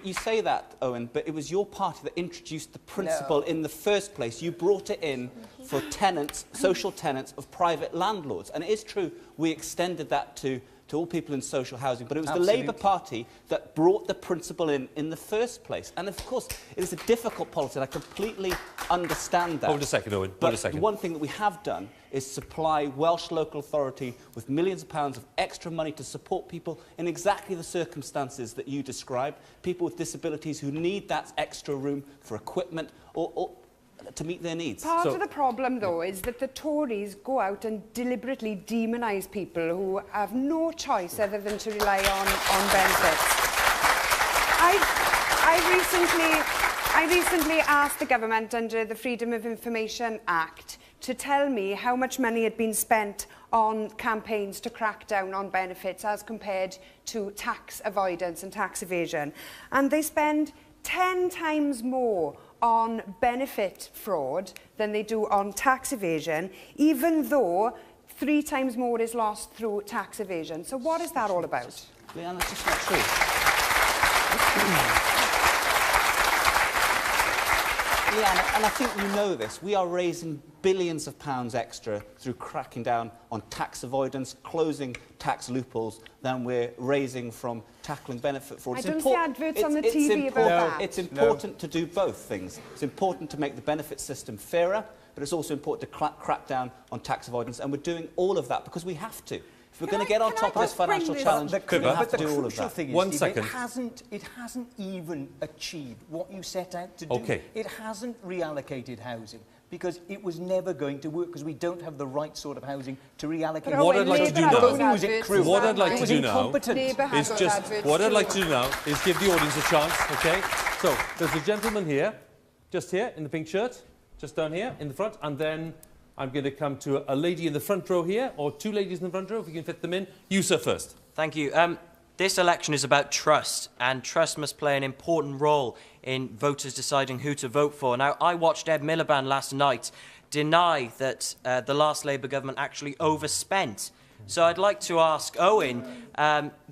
you say that, Owen, but it was your party that introduced the principle in the first place. You brought it in for tenants, social tenants of private landlords. And it is true, we extended that to all people in social housing, but it was the Labour Party that brought the principle in the first place. And of course, it is a difficult policy, and I completely understand that.
Hold a second, Owen.
But the one thing that we have done is supply Welsh local authority with millions of pounds of extra money to support people in exactly the circumstances that you described, people with disabilities who need that extra room for equipment or to meet their needs.
Part of the problem, though, is that the Tories go out and deliberately demonise people who have no choice other than to rely on benefits. I recently asked the government under the Freedom of Information Act to tell me how much money had been spent on campaigns to crack down on benefits as compared to tax avoidance and tax evasion. And they spend 10 times more on benefit fraud than they do on tax evasion, even though 3 times more is lost through tax evasion. So what is that all about?
Leanne, that's just not true. Leanne, and I think you know this, we are raising billions of pounds extra through cracking down on tax avoidance, closing tax loopholes, than we're raising from tackling benefit fraud.
I don't see adverts on the TV about that.
It's important to do both things. It's important to make the benefit system fairer, but it's also important to crack down on tax avoidance, and we're doing all of that because we have to. If we're going to get on top of this financial challenge, we have to do all of that.
Thing is,
One
Steve,
second.
It hasn't even achieved what you set out to do.
Okay.
It hasn't reallocated housing because it was never going to work because we don't have the right sort of housing to reallocate.
What I'd like to do now, what I'd like to do now
is
just, what I'd like to do now is give the audience a chance, okay? So, there's a gentleman here, just here, in the pink shirt, just down here, in the front, and then I'm going to come to a lady in the front row here, or 2 ladies in the front row, if we can fit them in. You, sir, first.
Thank you. This election is about trust, and trust must play an important role in voters deciding who to vote for. Now, I watched Ed Miliband last night deny that the last Labour government actually overspent. So I'd like to ask Owen,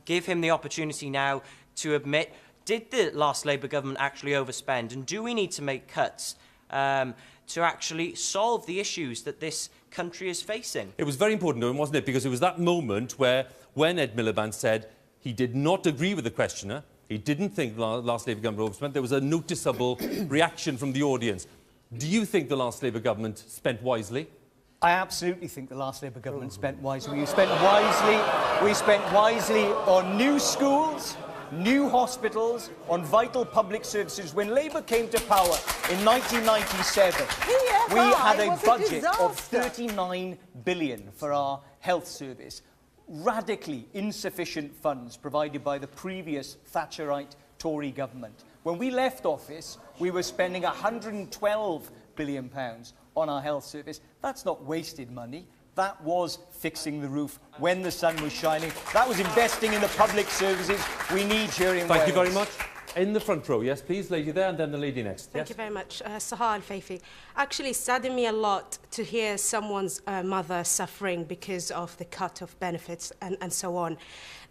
give him the opportunity now to admit, did the last Labour government actually overspend, and do we need to make cuts to actually solve the issues that this country is facing?
It was very important, Owen, wasn't it? Because it was that moment where, when Ed Miliband said he did not agree with the questioner, he didn't think the last Labour government overspent, there was a noticeable reaction from the audience. Do you think the last Labour government spent wisely?
I absolutely think the last Labour government spent wisely. We spent wisely on new schools, new hospitals, on vital public services. When Labour came to power in 1997, we had a budget of 39 billion for our health service. Radically insufficient funds provided by the previous Thatcherite Tory government. When we left office, we were spending £112 billion on our health service. That's not wasted money. That was fixing the roof when the sun was shining. That was investing in the public services we need here in Wales.
Thank you very much. In the front row, yes, please, lady there, and then the lady next.
Thank you very much. Sahar Al-Faifi. Actually, it saddened me a lot to hear someone's mother suffering because of the cut of benefits and so on.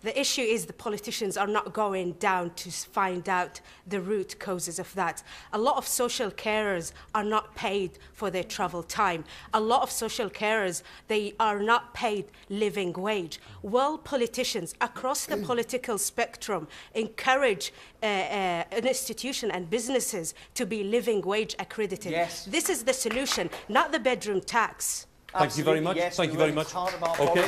The issue is the politicians are not going down to find out the root causes of that. A lot of social carers are not paid for their travel time. A lot of social carers, they are not paid living wage. Well, politicians across the political spectrum encourage an institution and businesses to be living wage accredited.
Yes.
This is the solution, not the bedroom tax.
Thank you very much.
Yes,
Thank you very much. Okay,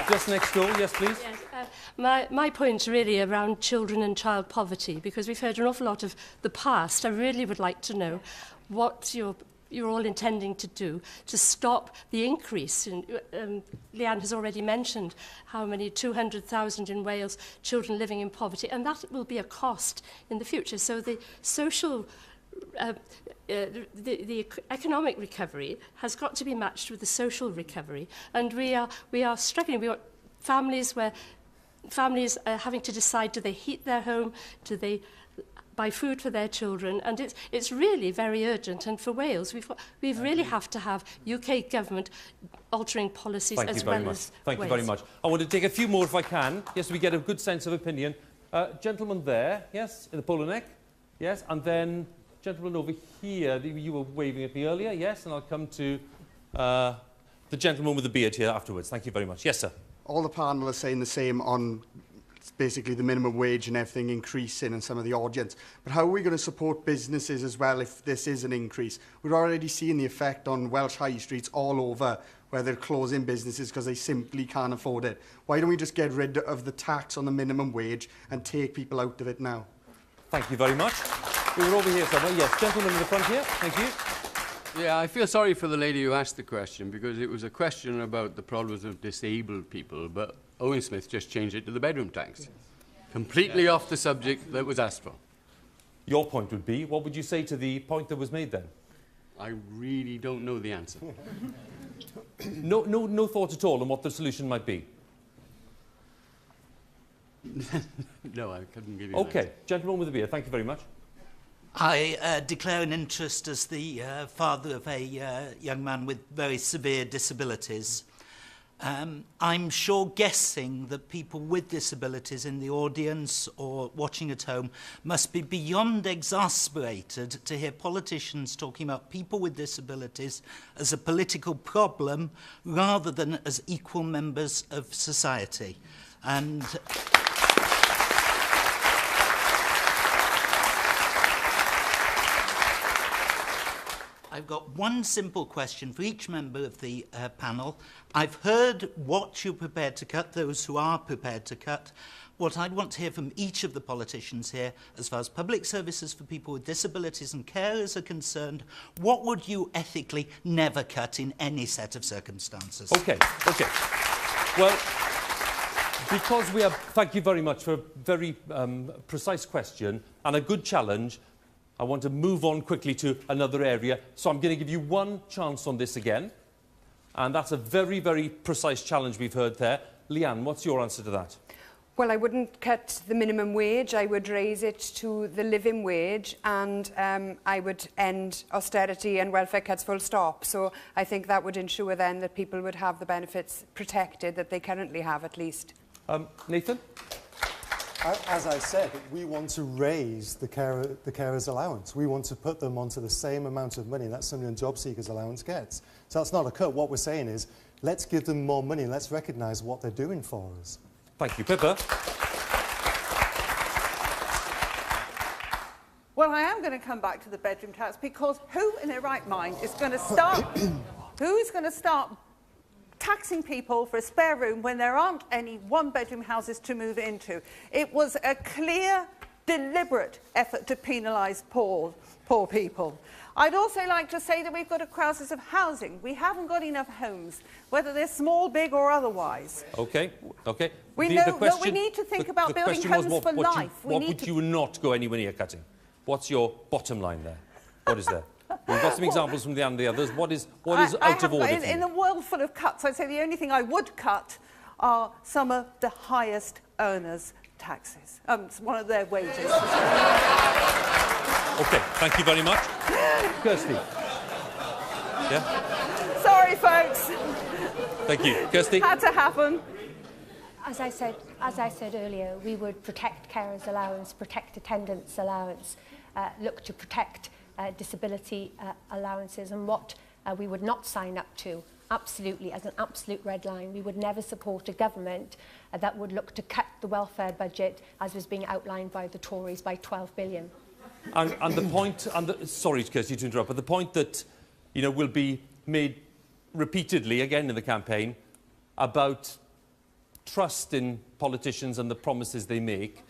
just next door, yes, please.
Yes, my point really around children and child poverty, because we've heard an awful lot of the past. I really would like to know what you're all intending to do to stop the increase. Leanne has already mentioned how many 200,000 in Wales children living in poverty, and that will be a cost in the future. So the social the economic recovery has got to be matched with the social recovery, and we are struggling. We want families where families are having to decide: do they heat their home? Do they buy food for their children? And it's really very urgent. And for Wales, we really have to have UK government altering policies as well as
Thank you very much. I want to take a few more if I can. Yes, we get a good sense of opinion. Gentleman there, yes, in the polo neck, yes, and then gentleman over here. You were waving at me earlier, yes, and I'll come to the gentleman with the beard here afterwards. Thank you very much. Yes, sir.
All the panel are saying the same on basically the minimum wage and everything increasing and some of the audience. But how are we going to support businesses as well if this is an increase? We're already seeing the effect on Welsh high streets all over where they're closing businesses because they simply can't afford it. Why don't we just get rid of the tax on the minimum wage and take people out of it now?
Thank you very much. We were over here somewhere. Yes, gentleman in the front here. Thank you.
Yeah, I feel sorry for the lady who asked the question because it was a question about the problems of disabled people, but Owen Smith just changed it to the bedroom tax. Completely off the subject that was asked for.
Your point would be, what would you say to the point that was made then?
I really don't know the answer.
No thought at all on what the solution might be?
No, I couldn't give you
Okay, gentleman with the beard, thank you very much.
I declare an interest as the father of a young man with very severe disabilities. I'm sure guessing that people with disabilities in the audience or watching at home must be beyond exasperated to hear politicians talking about people with disabilities as a political problem rather than as equal members of society. And I've got one simple question for each member of the panel. I've heard what you're prepared to cut, those who are prepared to cut. What I'd want to hear from each of the politicians here, as far as public services for people with disabilities and carers are concerned, what would you ethically never cut in any set of circumstances?
OK. Well, because we have... Thank you very much for a very precise question and a good challenge. I want to move on quickly to another area. So I'm going to give you one chance on this again. And that's a very, very precise challenge we've heard there. Leanne, what's your answer to that?
Well, I wouldn't cut the minimum wage. I would raise it to the living wage, and I would end austerity and welfare cuts full stop. So I think that would ensure then that people would have the benefits protected that they currently have, at least.
Nathan?
As I said, we want to raise the carers' allowance. We want to put them onto the same amount of money that somebody on job seekers' allowance gets. So that's not a cut. What we're saying is, let's give them more money and let's recognise what they're doing for us.
Thank you. Pippa?
Well, I am going to come back to the bedroom tax, because who in their right mind is going to start... who is going to start taxing people for a spare room when there aren't any one-bedroom houses to move into? It was a clear, deliberate effort to penalise poor people. I'd also like to say that we've got a crisis of housing. We haven't got enough homes, whether they're small, big or otherwise.
OK.
We know that we need to think about building homes for life.
What would you not go anywhere near cutting? What's your bottom line there? What is there? We've got some examples from the others. What is out of order for you?
In a world full of cuts, I'd say the only thing I would cut are some of the highest earners' taxes. One of their wages.
OK, thank you very much. Kirsty? Yeah?
Sorry, folks.
Thank you. Kirsty?
Had to happen.
As I said earlier, we would protect carers' allowance, protect attendance allowance, look to protect disability allowances, and what we would not sign up to, absolutely, as an absolute red line. We would never support a government that would look to cut the welfare budget, as was being outlined by the Tories, by 12 billion.
And the point, sorry, Kirsty, to interrupt, but the point that, will be made repeatedly, again in the campaign, about trust in politicians and the promises they make.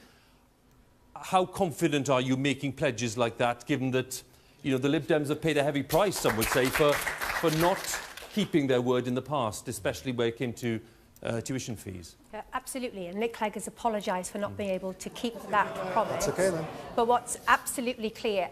How confident are you making pledges like that, given that, the Lib Dems have paid a heavy price, some would say, for not keeping their word in the past, especially where it came to tuition fees?
Absolutely, and Nick Clegg has apologised for not being able to keep that promise.
That's OK then.
But what's absolutely clear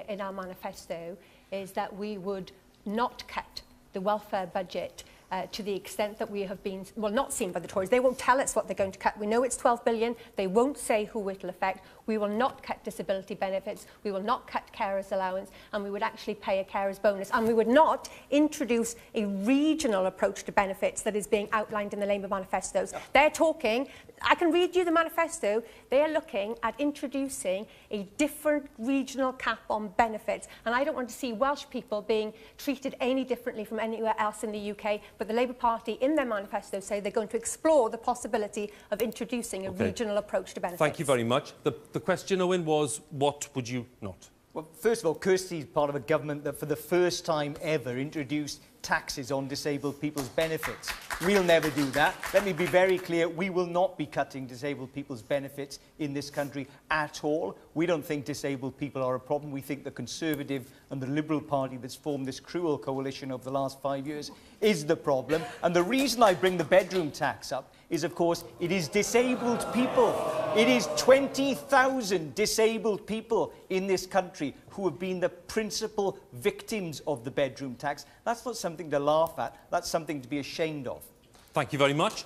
in our manifesto is that we would not cut the welfare budget to the extent that we have been, well, not seen by the Tories. They won't tell us what they're going to cut. We know it's 12 billion. They won't say who it will affect. We will not cut disability benefits. We will not cut carers' allowance. And we would actually pay a carers' bonus. And we would not introduce a regional approach to benefits that is being outlined in the Labour manifestos. They're talking, I can read you the manifesto, they are looking at introducing a different regional cap on benefits. And I don't want to see Welsh people being treated any differently from anywhere else in the UK. But the Labour Party, in their manifesto, say they're going to explore the possibility of introducing a regional approach to benefits.
Thank you very much. The question, Owen, was what would you not?
Well, first of all, Kirsty's part of a government that for the first time ever introduced taxes on disabled people's benefits. We'll never do that. Let me be very clear, we will not be cutting disabled people's benefits in this country at all. We don't think disabled people are a problem. We think the Conservative and the Liberal Party that's formed this cruel coalition over the last 5 years is the problem. And the reason I bring the bedroom tax up is, of course, it is disabled people. It is 20,000 disabled people in this country who have been the principal victims of the bedroom tax. That's not something to laugh at. That's something to be ashamed of.
Thank you very much.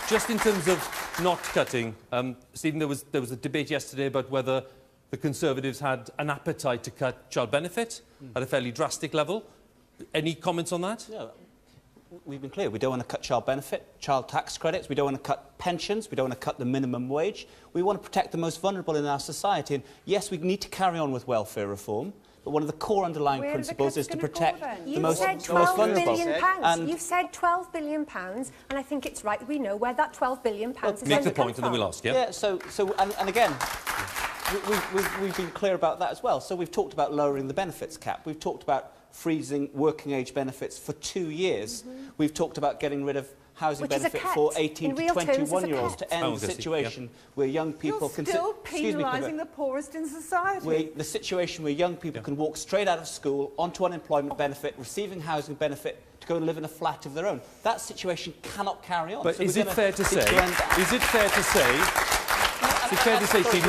Just in terms of not cutting, Stephen, there was a debate yesterday about whether the Conservatives had an appetite to cut child benefit at a fairly drastic level. Any comments on that?
No. We've been clear. We don't want to cut child benefit, child tax credits. We don't want to cut pensions. We don't want to cut the minimum wage. We want to protect the most vulnerable in our society. And yes, we need to carry on with welfare reform. But one of the core underlying principles is to protect the most vulnerable.
You've said £12 billion, and I think it's right we know where that £12 billion is.
Make the point, and then we'll ask.
Yeah. And again, we've been clear about that as well. So we've talked about lowering the benefits cap. We've talked about freezing working age benefits for 2 years. We've talked about getting rid of housing benefit for 18 to 21-year-olds to end the situation where young people can...
You're still penalising the poorest in society.
The situation where young people can walk straight out of school onto unemployment benefit, receiving housing benefit, to go and live in a flat of their own. That situation cannot carry on.
But
so
is it fair to say, Stephen,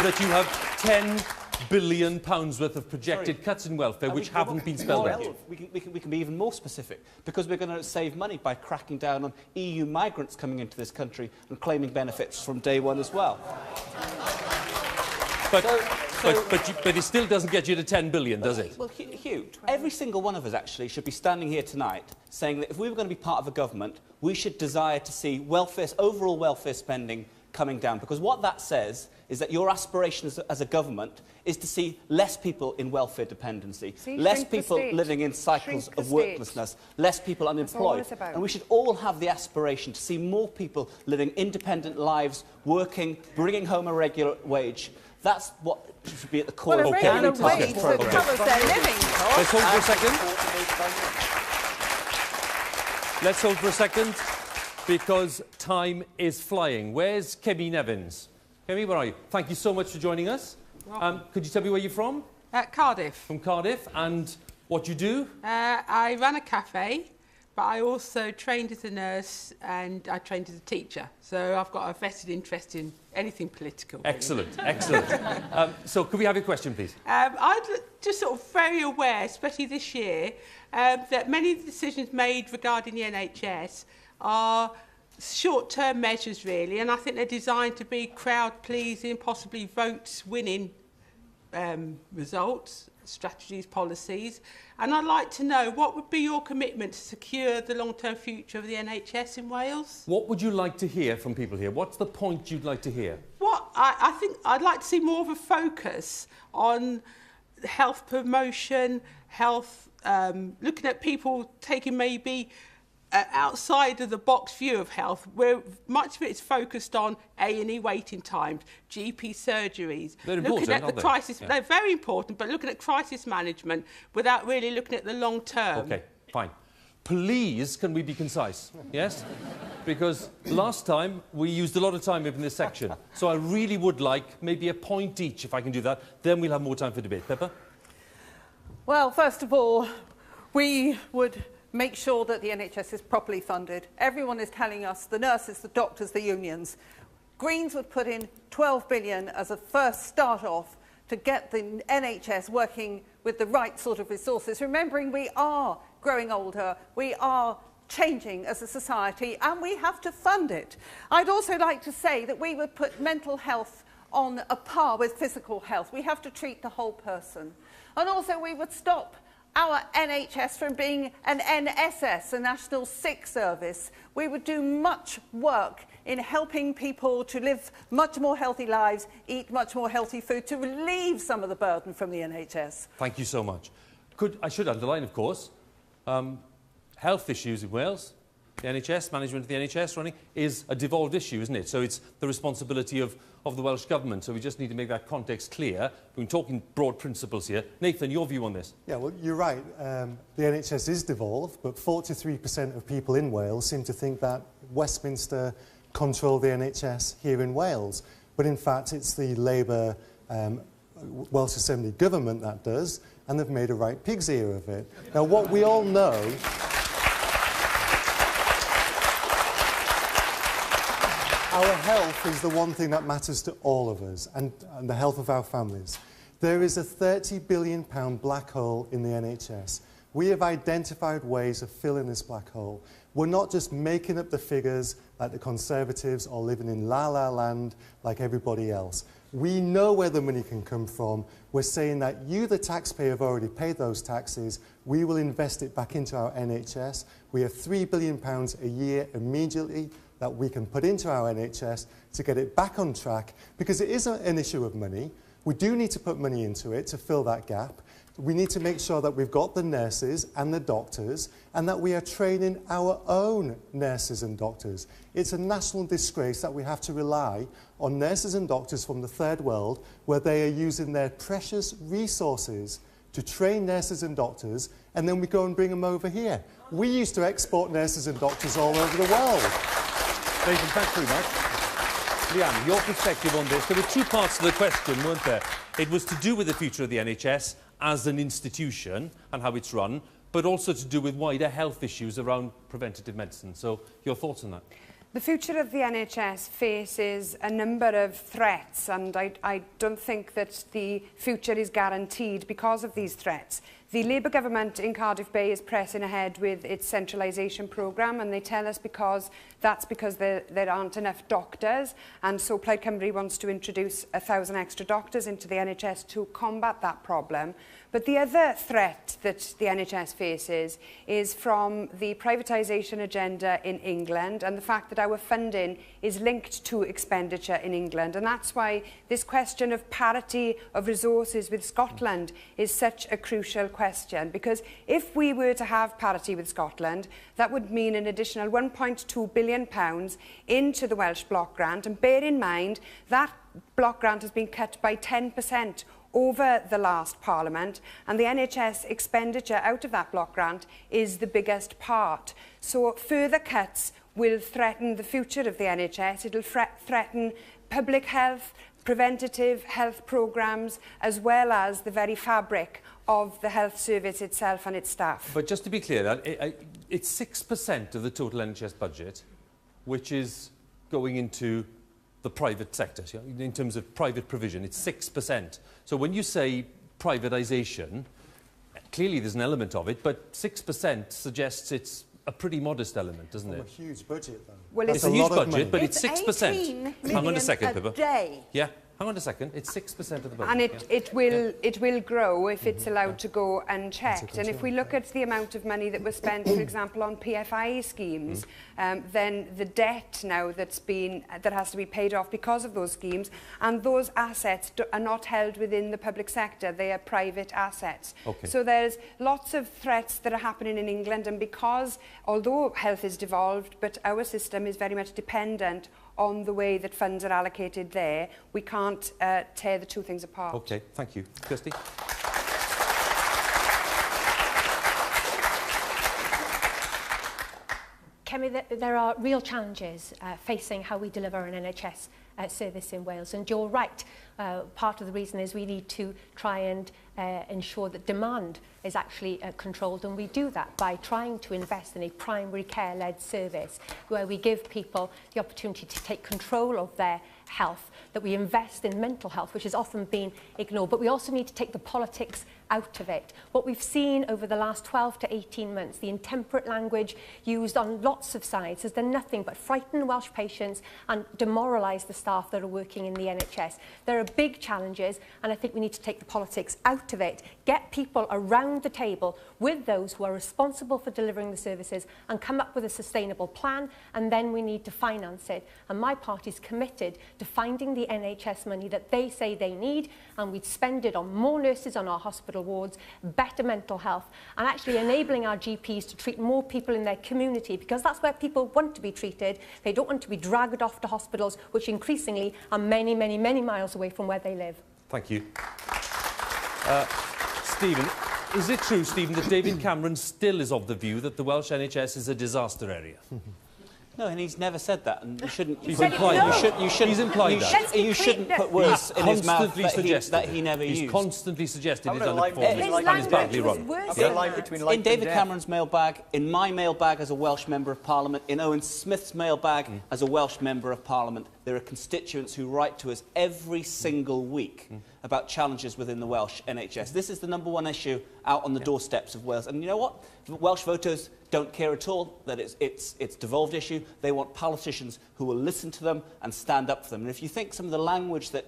that you have £10 billion worth of projected cuts in welfare which haven't been spelled out?
We can be even more specific, because we're going to save money by cracking down on EU migrants coming into this country and claiming benefits from day one as well.
But it still doesn't get you to 10 billion, does it?
Well, Hugh, every single one of us actually should be standing here tonight saying that if we were going to be part of a government, we should desire to see overall welfare spending coming down, because what that says is that your aspiration as a government is to see less people in welfare dependency, less people living in cycles of worklessness, less people unemployed. And we should all have the aspiration to see more people living independent lives, working, bringing home a regular wage. That's what should be at the core of
regular wage that covers their living costs.
Let's hold for a second. Let's hold for a second, because time is flying. Where's Kemi Nevins? Kemi, where are you? Thank you so much for joining us. Could you tell me where you're from?
Cardiff.
From Cardiff. And what you do?
I run a cafe, but I also trained as a nurse and I trained as a teacher. So I've got a vested interest in anything political. Really.
Excellent, excellent. So could we have your question, please?
I'm just sort of very aware, especially this year, that many of the decisions made regarding the NHS are short-term measures, really, and I think they're designed to be crowd-pleasing, possibly votes-winning results, strategies, policies. And I'd like to know, what would be your commitment to secure the long-term future of the NHS in Wales?
What would you like to hear from people here? What's the point you'd like to hear?
I think I'd like to see more of a focus on health promotion, health, looking at people taking maybe outside of the box view of health, where much of it is focused on A&E waiting times, GP surgeries.
They're important,
looking at the crisis,
yeah.
They're very important, but looking at crisis management without really looking at the long term.
OK, fine. Please, can we be concise? Yes? Because last time we used a lot of time in this section. So I really would like maybe a point each, if I can do that. Then we'll have more time for debate. Pepper?
Well, first of all, we would make sure that the NHS is properly funded. Everyone is telling us, the nurses, the doctors, the unions. Greens would put in 12 billion as a first start off to get the NHS working with the right sort of resources, remembering we are growing older, we are changing as a society, and we have to fund it. I'd also like to say that we would put mental health on a par with physical health. We have to treat the whole person. And also we would stop our NHS from being an NSS, a National Sick Service. We would do much work in helping people to live much more healthy lives, eat much more healthy food, to relieve some of the burden from the NHS.
Thank you so much. I should underline, of course, health issues in Wales. The NHS, management of the NHS running, is a devolved issue, isn't it? So it's the responsibility of the Welsh Government. So we just need to make that context clear. We're talking broad principles here. Nathan, your view on this?
Yeah, well, you're right. The NHS is devolved, but 43% of people in Wales seem to think that Westminster control the NHS here in Wales. But in fact, it's the Labour Welsh Assembly government that does, and they've made a right pig's ear of it. Now, what we all know... Our health is the one thing that matters to all of us, and the health of our families. There is a £30 billion black hole in the NHS. We have identified ways of filling this black hole. We're not just making up the figures like the Conservatives or living in la-la land like everybody else. We know where the money can come from. We're saying that you, the taxpayer, have already paid those taxes. We will invest it back into our NHS. We have £3 billion a year immediately that we can put into our NHS to get it back on track, because it isn't an issue of money. We do need to put money into it to fill that gap. We need to make sure that we've got the nurses and the doctors, and that we are training our own nurses and doctors. It's a national disgrace that we have to rely on nurses and doctors from the third world, where they are using their precious resources to train nurses and doctors, and then we go and bring them over here. We used to export nurses and doctors all over the world.
Nathan, thanks very much. Leanne, your perspective on this. There were two parts to the question, weren't there? It was to do with the future of the NHS as an institution and how it's run, but also to do with wider health issues around preventative medicine. So, your thoughts on that?
The future of the NHS faces a number of threats, and I don't think that the future is guaranteed because of these threats. The Labour government in Cardiff Bay is pressing ahead with its centralisation programme, and they tell us that's because there aren't enough doctors, and so Plaid Cymru wants to introduce 1,000 extra doctors into the NHS to combat that problem. But the other threat that the NHS faces is from the privatisation agenda in England, and the fact that our funding is linked to expenditure in England. And that's why this question of parity of resources with Scotland is such a crucial question, because if we were to have parity with Scotland, that would mean an additional £1.2 billion into the Welsh block grant. And bear in mind that block grant has been cut by 10% over the last Parliament, and the NHS expenditure out of that block grant is the biggest part. So further cuts will threaten the future of the NHS. It will threaten public health, preventative health programmes, as well as the very fabric of the health service itself and its staff.
But just to be clear, it's 6% of the total NHS budget, which is going into the private sector. In terms of private provision, it's 6%. So when you say privatisation, clearly there's an element of it, but 6% suggests it's a pretty modest element, doesn't it?
A huge budget, though.
Well, it's a huge budget, but it's 6%.
Hang
on a second, Pippa.
Day.
Yeah. Hang on a second, it's 6% of the budget.
And it will grow if it's allowed to go unchecked. And if we look at the amount of money that was spent, for example, on PFI schemes, then the debt now that has to be paid off because of those schemes, and those assets are not held within the public sector, they are private assets.
Okay.
So there's lots of threats that are happening in England, and because, although health is devolved, but our system is very much dependent on the way that funds are allocated there, we can't tear the two things apart.
OK, thank you. Kirsty?
Kemi, there are real challenges facing how we deliver an NHS service in Wales, and you're right. Part of the reason is we need to try and ensure that demand is actually controlled, and we do that by trying to invest in a primary care-led service where we give people the opportunity to take control of their health, that we invest in mental health, which has often been ignored, but we also need to take the politics out of it. What we've seen over the last 12 to 18 months, the intemperate language used on lots of sides has done nothing but frighten Welsh patients and demoralise the staff that are working in the NHS. There are big challenges, and I think we need to take the politics out of it, get people around the table with those who are responsible for delivering the services and come up with a sustainable plan, and then we need to finance it. And my party's committed to finding the NHS money that they say they need, and we'd spend it on more nurses on our hospital wards, better mental health, and actually enabling our GPs to treat more people in their community, because that's where people want to be treated. They don't want to be dragged off to hospitals, which increasingly are many, many, many miles away from where they live.
Thank you. Stephen, is it true, Stephen, that David Cameron still is of the view that the Welsh NHS is a disaster area?
No, and he's never said that, and you shouldn't.
He's implied that. He's implied that.
You shouldn't put words in his mouth that he never used.
He's constantly suggested he's underperforming
and
he's badly run.
In David Cameron's mailbag, in my mailbag as a Welsh Member of Parliament, in Owen Smith's mailbag as a Welsh Member of Parliament, there are constituents who write to us every single week about challenges within the Welsh NHS. This is the #1 issue out on the doorsteps of Wales. And you know what? Welsh voters don't care at all that it's a devolved issue. They want politicians who will listen to them and stand up for them. And if you think some of the language that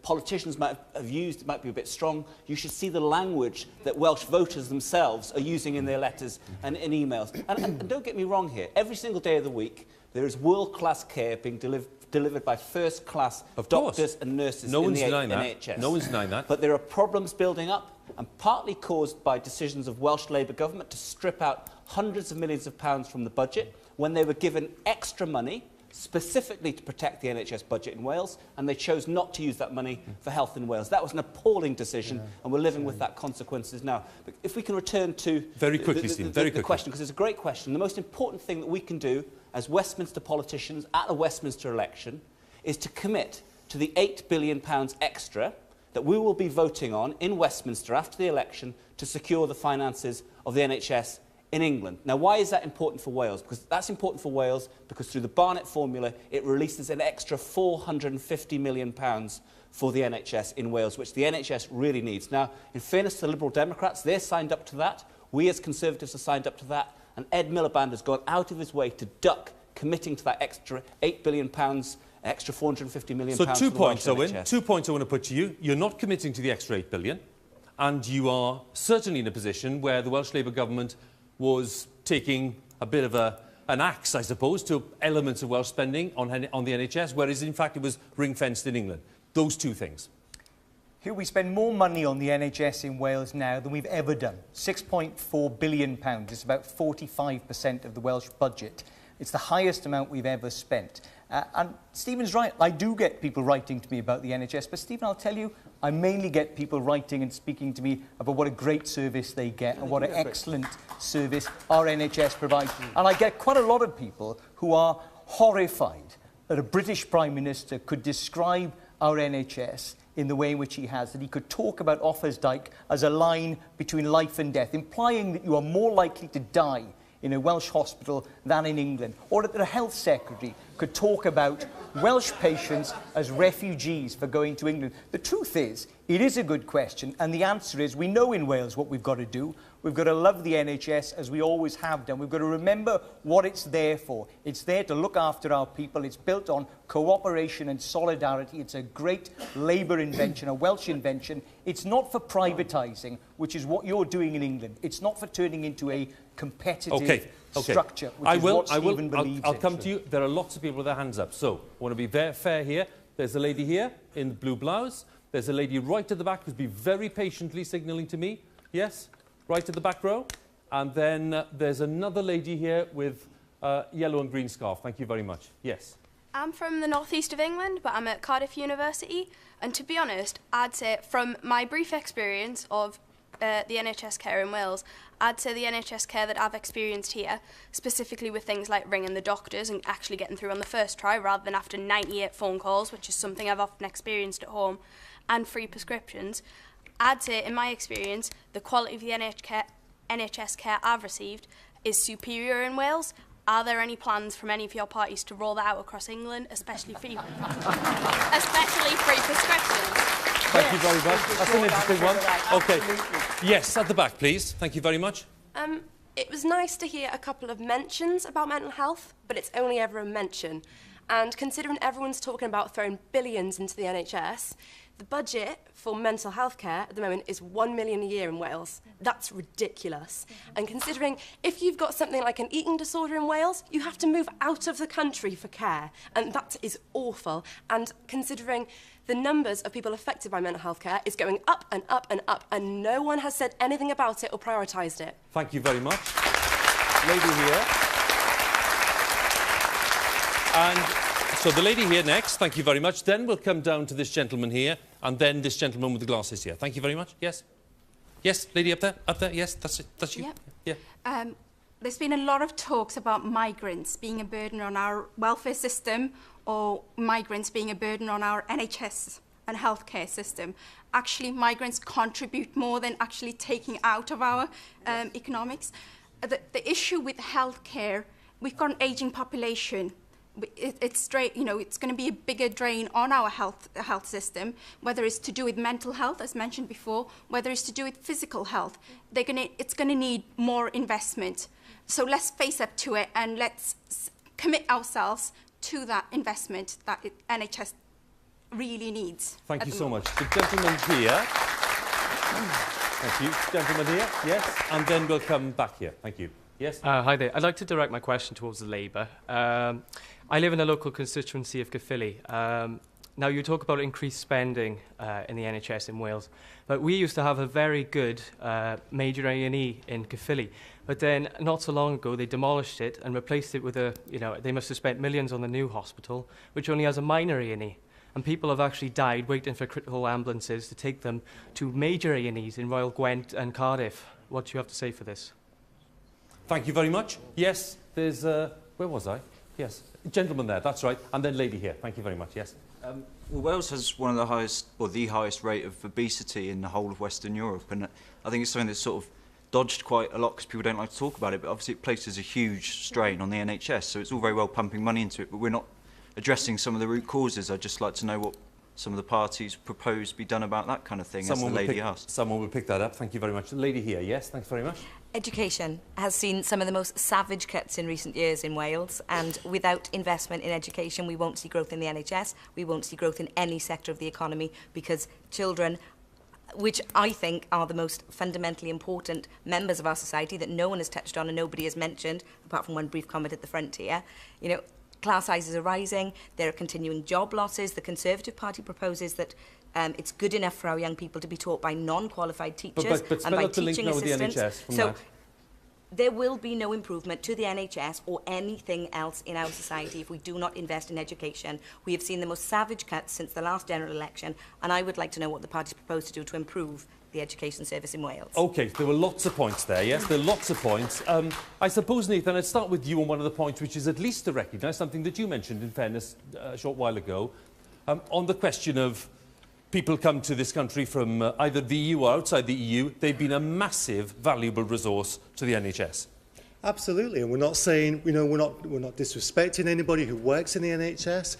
politicians might have used might be a bit strong, you should see the language that Welsh voters themselves are using in their letters and in emails. And don't get me wrong here. Every single day of the week, there is world-class care being delivered by first-class doctors and nurses in the NHS.
No one's denying that.
But there are problems building up, and partly caused by decisions of Welsh Labour government to strip out hundreds of millions of pounds from the budget when they were given extra money specifically to protect the NHS budget in Wales, and they chose not to use that money for health in Wales. That was an appalling decision, and we're living with that consequences now. But if we can return to the question, because it's a great question, the most important thing that we can do as Westminster politicians at a Westminster election is to commit to the £8 billion extra that we will be voting on in Westminster after the election to secure the finances of the NHS in England. Now, why is that important for Wales? Because that's important for Wales because through the Barnett formula, it releases an extra £450 million for the NHS in Wales, which the NHS really needs. Now, in fairness to the Liberal Democrats, they're signed up to that. We as Conservatives are signed up to that. And Ed Miliband has gone out of his way to duck committing to that extra £8 billion, extra £450 million.
So 2 points, Owen. 2 points I want to put to you. You're not committing to the extra £8 billion, and you are certainly in a position where the Welsh Labour government was taking a bit of an axe, I suppose, to elements of Welsh spending on the NHS, whereas in fact it was ring-fenced in England. Those two things.
Here we spend more money on the NHS in Wales now than we've ever done. £6.4 billion. It's about 45% of the Welsh budget. It's the highest amount we've ever spent. And Stephen's right. I do get people writing to me about the NHS. But, Stephen, I'll tell you, I mainly get people writing and speaking to me about what a great service they get and what an excellent service our NHS provides. And I get quite a lot of people who are horrified that a British Prime Minister could describe our NHS in the way in which he has, that he could talk about Offa's-Dyke as a line between life and death, implying that you are more likely to die in a Welsh hospital than in England, or that the health secretary could talk about Welsh patients as refugees for going to England. The truth is, it is a good question, and the answer is we know in Wales what we've got to do. We've got to love the NHS as we always have done. We've got to remember what it's there for. It's there to look after our people. It's built on cooperation and solidarity. It's a great Labour invention, a Welsh invention. It's not for privatising, which is what you're doing in England. It's not for turning into a competitive structure, which is what Stephen believes in.
I'll come to you. There are lots of people with their hands up. So, I want to be very fair here. There's a lady here in the blue blouse. There's a lady right at the back who's been very patiently signalling to me. Yes? Right at the back row. And then there's another lady here with yellow and green scarf. Thank you very much. Yes?
I'm from the northeast of England, but I'm at Cardiff University. And to be honest, I'd say from my brief experience of the NHS care in Wales, I'd say the NHS care that I've experienced here, specifically with things like ringing the doctors and actually getting through on the first try rather than after 98 phone calls, which is something I've often experienced at home, and free prescriptions, I'd say in my experience the quality of the NHS care I've received is superior in Wales. Are there any plans from any of your parties to roll that out across England, especially free prescriptions?
Thank you very much. That's an interesting one. OK. Yes, at the back, please. Thank you very much.
It was nice to hear a couple of mentions about mental health, but it's only ever a mention. And considering everyone's talking about throwing billions into the NHS, the budget for mental health care at the moment is £1 million a year in Wales. That's ridiculous. And considering if you've got something like an eating disorder in Wales, you have to move out of the country for care. And that is awful. And considering the numbers of people affected by mental health care is going up and up and up, and no one has said anything about it or prioritised it.
Thank you very much. Lady here. And so the lady here next, thank you very much. Then we'll come down to this gentleman here, and then this gentleman with the glasses here. Thank you very much. Yes? Yes, lady up there, yes, that's it, that's you.
Yep.
Yeah.
there's been a lot of talks about migrants being a burden on our welfare system or migrants being a burden on our NHS and healthcare system. Actually, migrants contribute more than actually taking out of our economics. The issue with healthcare, we've got an aging population. It's straight, you know, it's going to be a bigger drain on our health system, whether it's to do with mental health, as mentioned before, whether it's to do with physical health. It's going to need more investment. So let's face up to it and let's commit ourselves to that investment that NHS really needs.
Thank you so much. The gentleman here. Thank you. Gentleman here, yes. And then we'll come back here. Thank you. Yes?
Hi there. I'd like to direct my question towards the Labour. I live in a local constituency of Caerphilly. Now, you talk about increased spending in the NHS in Wales, but we used to have a very good major A&E in Caerphilly. But then, not so long ago, they demolished it and replaced it with a, you know, they must have spent millions on the new hospital, which only has a minor A&E. And people have actually died waiting for critical ambulances to take them to major A&Es in Royal Gwent and Cardiff. What do you have to say for this?
Thank you very much. Yes, there's... where was I? Yes, gentleman there, that's right. And then lady here. Thank you very much, yes.
Well, Wales has one of the highest, or the highest rate of obesity in the whole of Western Europe. And I think it's something that's sort of dodged quite a lot because people don't like to talk about it. But obviously it places a huge strain on the NHS. So it's all very well pumping money into it, but we're not addressing some of the root causes. I'd just like to know what some of the parties propose be done about that kind of thing, as the lady asked.
Someone will pick that up. Thank you very much. The lady here, yes, thanks very much.
Education has seen some of the most savage cuts in recent years in Wales, and without investment in education, we won't see growth in the NHS, we won't see growth in any sector of the economy, because children, which I think are the most fundamentally important members of our society that no one has touched on and nobody has mentioned, apart from one brief comment at the front here, you know, class sizes are rising, there are continuing job losses. The Conservative Party proposes that it's good enough for our young people to be taught by non-qualified teachers and by teaching assistants. So there will be no improvement to the NHS or anything else in our society if we do not invest in education. We have seen the most savage cuts since the last general election, and I would like to know what the parties propose to do to improve the education service in Wales.
OK, there were lots of points there, yes, there are lots of points. I suppose, Nathan, I'd start with you on one of the points, which is at least to recognise something that you mentioned, in fairness, a short while ago, on the question of people come to this country from either the EU or outside the EU. They've been a massive, valuable resource to the NHS.
Absolutely, and we're not saying, you know, we're not disrespecting anybody who works in the NHS.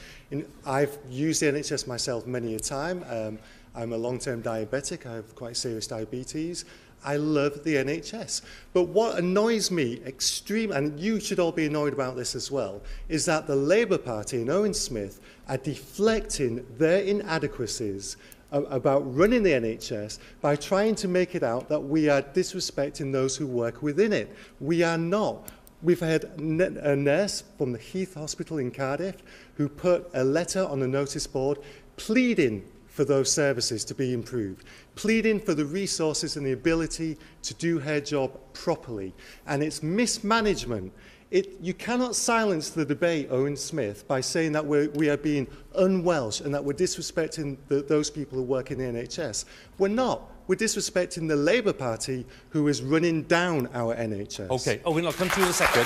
I've used the NHS myself many a time. I'm a long-term diabetic. I have quite serious diabetes. I love the NHS. But what annoys me extremely, and you should all be annoyed about this as well, is that the Labour Party and Owen Smith are deflecting their inadequacies about running the NHS by trying to make it out that we are disrespecting those who work within it. We are not. We've had a nurse from the Heath Hospital in Cardiff who put a letter on the notice board pleading for those services to be improved, pleading for the resources and the ability to do her job properly. And it's mismanagement. You cannot silence the debate, Owen Smith, by saying that we are being un-Welsh and that we're disrespecting those people who work in the NHS. We're not. We're disrespecting the Labour Party who is running down our NHS.
OK, Owen, I'll come to you in a second.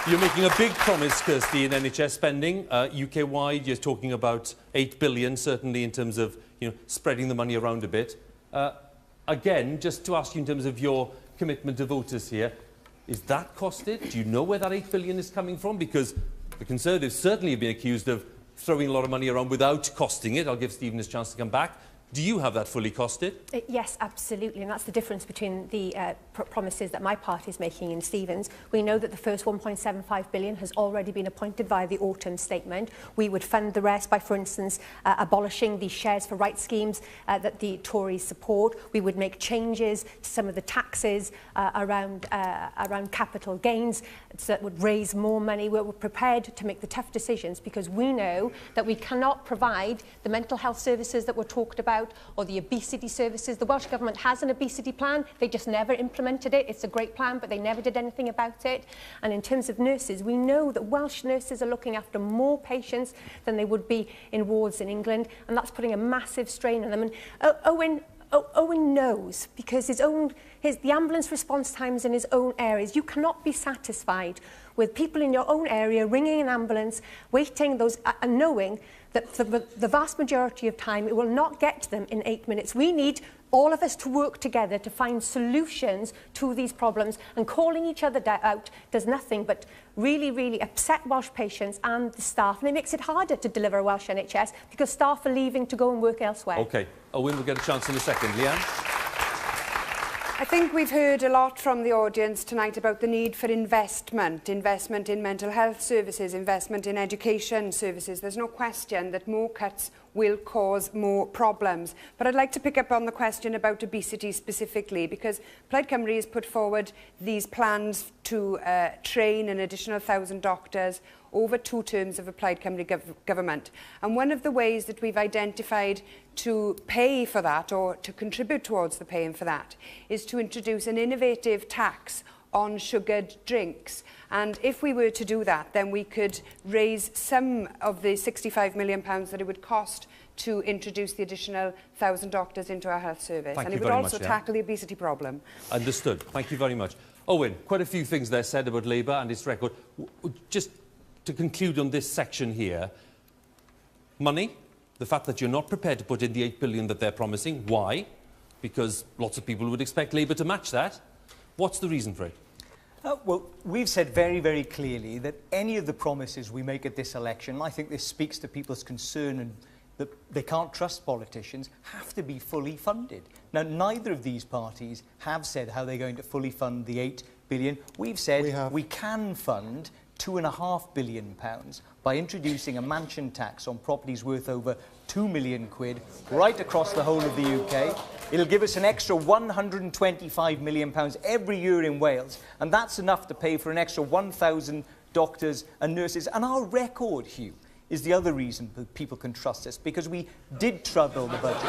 You're making a big promise, Kirsty, in NHS spending. UK-wide, you're talking about 8 billion, certainly in terms of, you know, spreading the money around a bit. Again, just to ask you in terms of your commitment to voters here, is that costed? Do you know where that 8 billion is coming from? Because the Conservatives certainly have been accused of throwing a lot of money around without costing it. I'll give Stephen his chance to come back. Do you have that fully costed?
Yes, absolutely, and that's the difference between the promises that my party is making in Stephen's. We know that the first 1.75 billion has already been appointed via the autumn statement. We would fund the rest by, for instance, abolishing the shares for rights schemes that the Tories support. We would make changes to some of the taxes around capital gains that would raise more money. We're prepared to make the tough decisions because we know that we cannot provide the mental health services that were talked about or the obesity services. The Welsh Government has an obesity plan. They just never implemented it. It's a great plan, but they never did anything about it. And in terms of nurses, we know that Welsh nurses are looking after more patients than they would be in wards in England, and that's putting a massive strain on them. And Owen knows, because the ambulance response times in his own areas, you cannot be satisfied with people in your own area ringing an ambulance, waiting those, and knowing that for the vast majority of time it will not get to them in 8 minutes. We need all of us to work together to find solutions to these problems, and calling each other out does nothing but really, really upset Welsh patients and the staff, and it makes it harder to deliver a Welsh NHS because staff are leaving to go and work elsewhere.
OK. Owen will get a chance in a second. Leanne?
I think we've heard a lot from the audience tonight about the need for investment in mental health services, investment in education services. There's no question that more cuts will cause more problems. But I'd like to pick up on the question about obesity specifically, because Plaid Cymru has put forward these plans to train an additional 1,000 doctors over 2 terms of a Plaid Cymru government. And one of the ways that we've identified to pay for that, or to contribute towards the paying for that, is to introduce an innovative tax on sugared drinks. And if we were to do that, then we could raise some of the £65 million that it would cost to introduce the additional 1,000 doctors into our health service.
Thank
and
you
it would
very
also
much,
tackle the obesity problem.
Understood. Thank you very much. Owen, quite a few things there said about Labour and its record. Just to conclude on this section here, money, the fact that you're not prepared to put in the 8 billion that they're promising. Why? Because lots of people would expect Labour to match that. What's the reason for it?
Well, we've said very, very clearly that any of the promises we make at this election, and I think this speaks to people's concern and that they can't trust politicians, have to be fully funded. Now, neither of these parties have said how they're going to fully fund the 8 billion. We've said we can fund £2.5 billion by introducing a mansion tax on properties worth over £2 million right across the whole of the UK. It'll give us an extra £125 million every year in Wales, and that's enough to pay for an extra 1,000 doctors and nurses. And our record, Hugh, is the other reason that people can trust us, because we did treble the budget.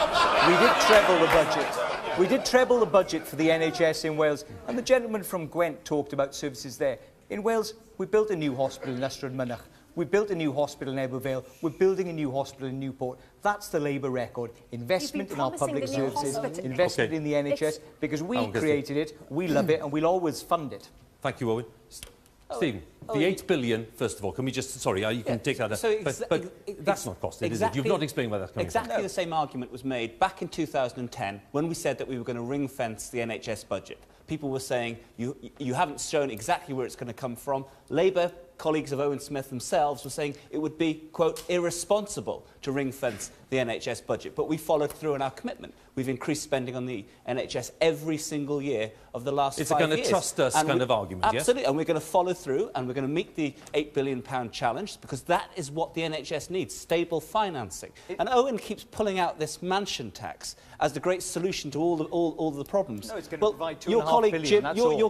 We did treble the budget. We did treble the budget for the NHS in Wales, and the gentleman from Gwent talked about services there. In Wales, we built a new hospital in Ystrad Mynach. We built a new hospital in Ebbw Vale. We're building a new hospital in Newport. That's the Labour record. Investment in our public services, investment in the NHS, because we created it, we love it, and we'll always fund it.
Thank you, Owen. Stephen, the 8 billion, first of all, can we just... Sorry, you can take that... but that's not costed, is it? You've not explained where that's coming from.
Exactly the same argument was made back in 2010 when we said that we were going to ring-fence the NHS budget. People were saying, you haven't shown exactly where it's going to come from. Labour colleagues of Owen Smith themselves were saying it would be, quote, irresponsible to ring-fence the NHS budget. But we followed through on our commitment. We've increased spending on the NHS every single year of the last 5 years.
It's a kind of trust us kind of argument, yes?
Absolutely, and we're going to follow through, and we're going to meet the £8 billion challenge, because that is what the NHS needs, stable financing. And Owen keeps pulling out this mansion tax as the great solution to all the problems.
No, it's going to provide
your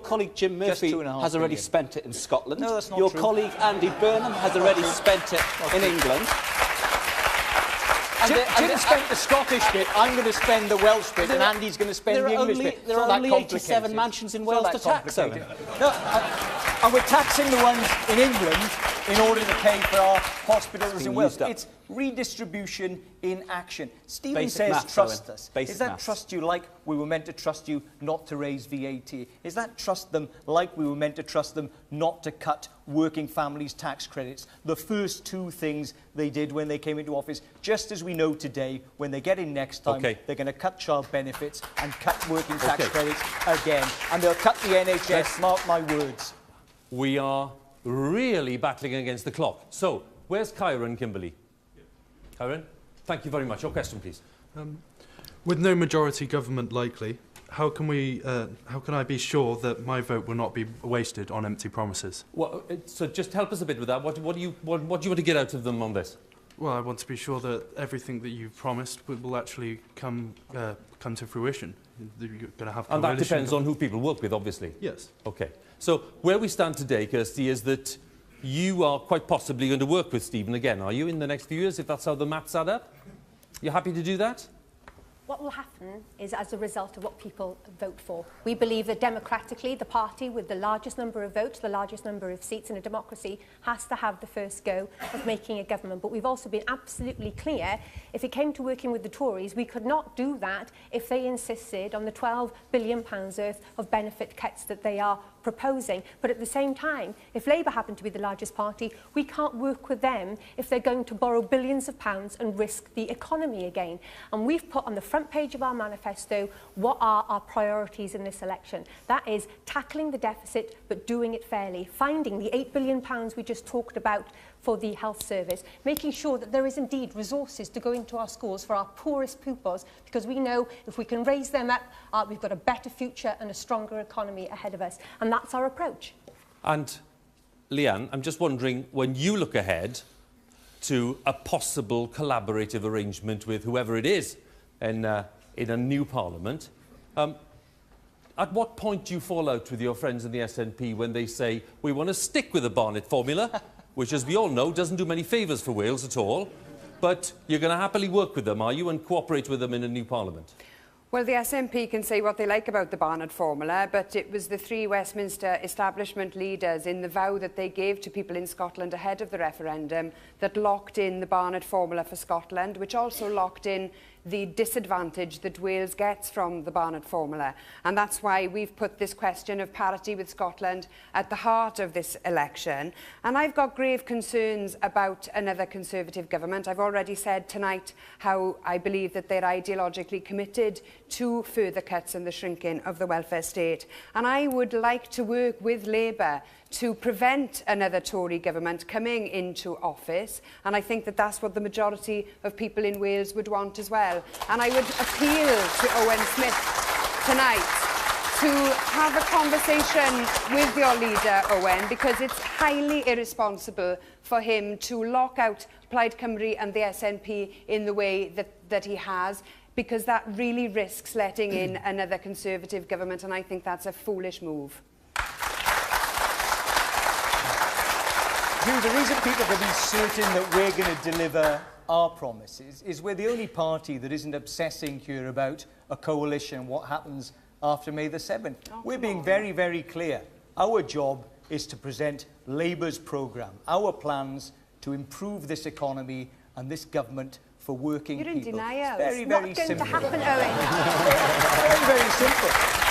colleague Jim Murphy has already spent it in Scotland.
No, that's not
your
true.
colleague Andy Burnham has already spent it in England.
Jim spent the Scottish bit, I'm going to spend the Welsh bit, and Andy's going to spend the English bit.
There are only 87 mansions in Wales to tax.
No, and we're taxing the ones in England in order to pay for our hospitals in Wales. It's redistribution in action. Stephen says trust us. Is that trust you like we were meant to trust you not to raise VAT? Is that trust them like we were meant to trust them not to cut working families' tax credits? The first 2 things they did when they came into office, just as we know today, when they get in next time, they're going to cut child benefits and cut working tax credits again. And they'll cut the NHS, mark my words.
We are really battling against the clock. So, where's Kyron, Kimberley? Kyron, thank you very much. Your question, please.
With no majority government likely, how can I be sure that my vote will not be wasted on empty promises?
Well, so just help us a bit with that. What do you want to get out of them on this?
Well, I want to be sure that everything that you've promised will actually come to fruition. You're going to have
and that depends on who people work with, obviously.
Yes.
Okay. So where we stand today, Kirsty, is that you are quite possibly going to work with Stephen again, are you, in the next few years, if that's how the maths add up? You're happy to do that?
what will happen is as a result of what people vote for. We believe that democratically, the party with the largest number of votes, the largest number of seats in a democracy, has to have the first go of making a government. But we've also been absolutely clear, if it came to working with the Tories, we could not do that if they insisted on the £12 billion worth of benefit cuts that they are proposing. But at the same time, if Labour happen to be the largest party, we can't work with them if they're going to borrow billions of pounds and risk the economy again. And we've put on the front page of our manifesto what are our priorities in this election. That is tackling the deficit but doing it fairly, finding the £8 billion we just talked about for the health service, making sure that there is indeed resources to go into our schools for our poorest pupils, because we know if we can raise them up, we've got a better future and a stronger economy ahead of us. And that's our approach.
And Leanne, I'm just wondering, when you look ahead to a possible collaborative arrangement with whoever it is in a new parliament, at what point do you fall out with your friends in the SNP when they say, we want to stick with the Barnett formula, which, as we all know, doesn't do many favours for Wales at all, but you're going to happily work with them, are you, and cooperate with them in a new parliament?
Well, the SNP can say what they like about the Barnett formula, but it was the three Westminster establishment leaders in the vow that they gave to people in Scotland ahead of the referendum that locked in the Barnett formula for Scotland, which also locked in the disadvantage that Wales gets from the Barnett formula. And that's why we've put this question of parity with Scotland at the heart of this election. And I've got grave concerns about another Conservative government. I've already said tonight how I believe that they're ideologically committed to further cuts and the shrinking of the welfare state. And I would like to work with Labour to prevent another Tory government coming into office, and I think that that's what the majority of people in Wales would want as well. And I would appeal to Owen Smith tonight to have a conversation with your leader, Owen, because it's highly irresponsible for him to lock out Plaid Cymru and the SNP in the way that he has, because that really risks letting in another Conservative government, and I think that's a foolish move.
The reason people can be certain that we're going to deliver our promises is we're the only party that isn't obsessing here about a coalition, what happens after May the 7th. We're being very, very clear. Our job is to present Labour's programme, our plans to improve this economy and this government for working people.
You're in denial.
It's very, very
simple.
simple.
Not going to happen, Owen.
Very, very simple.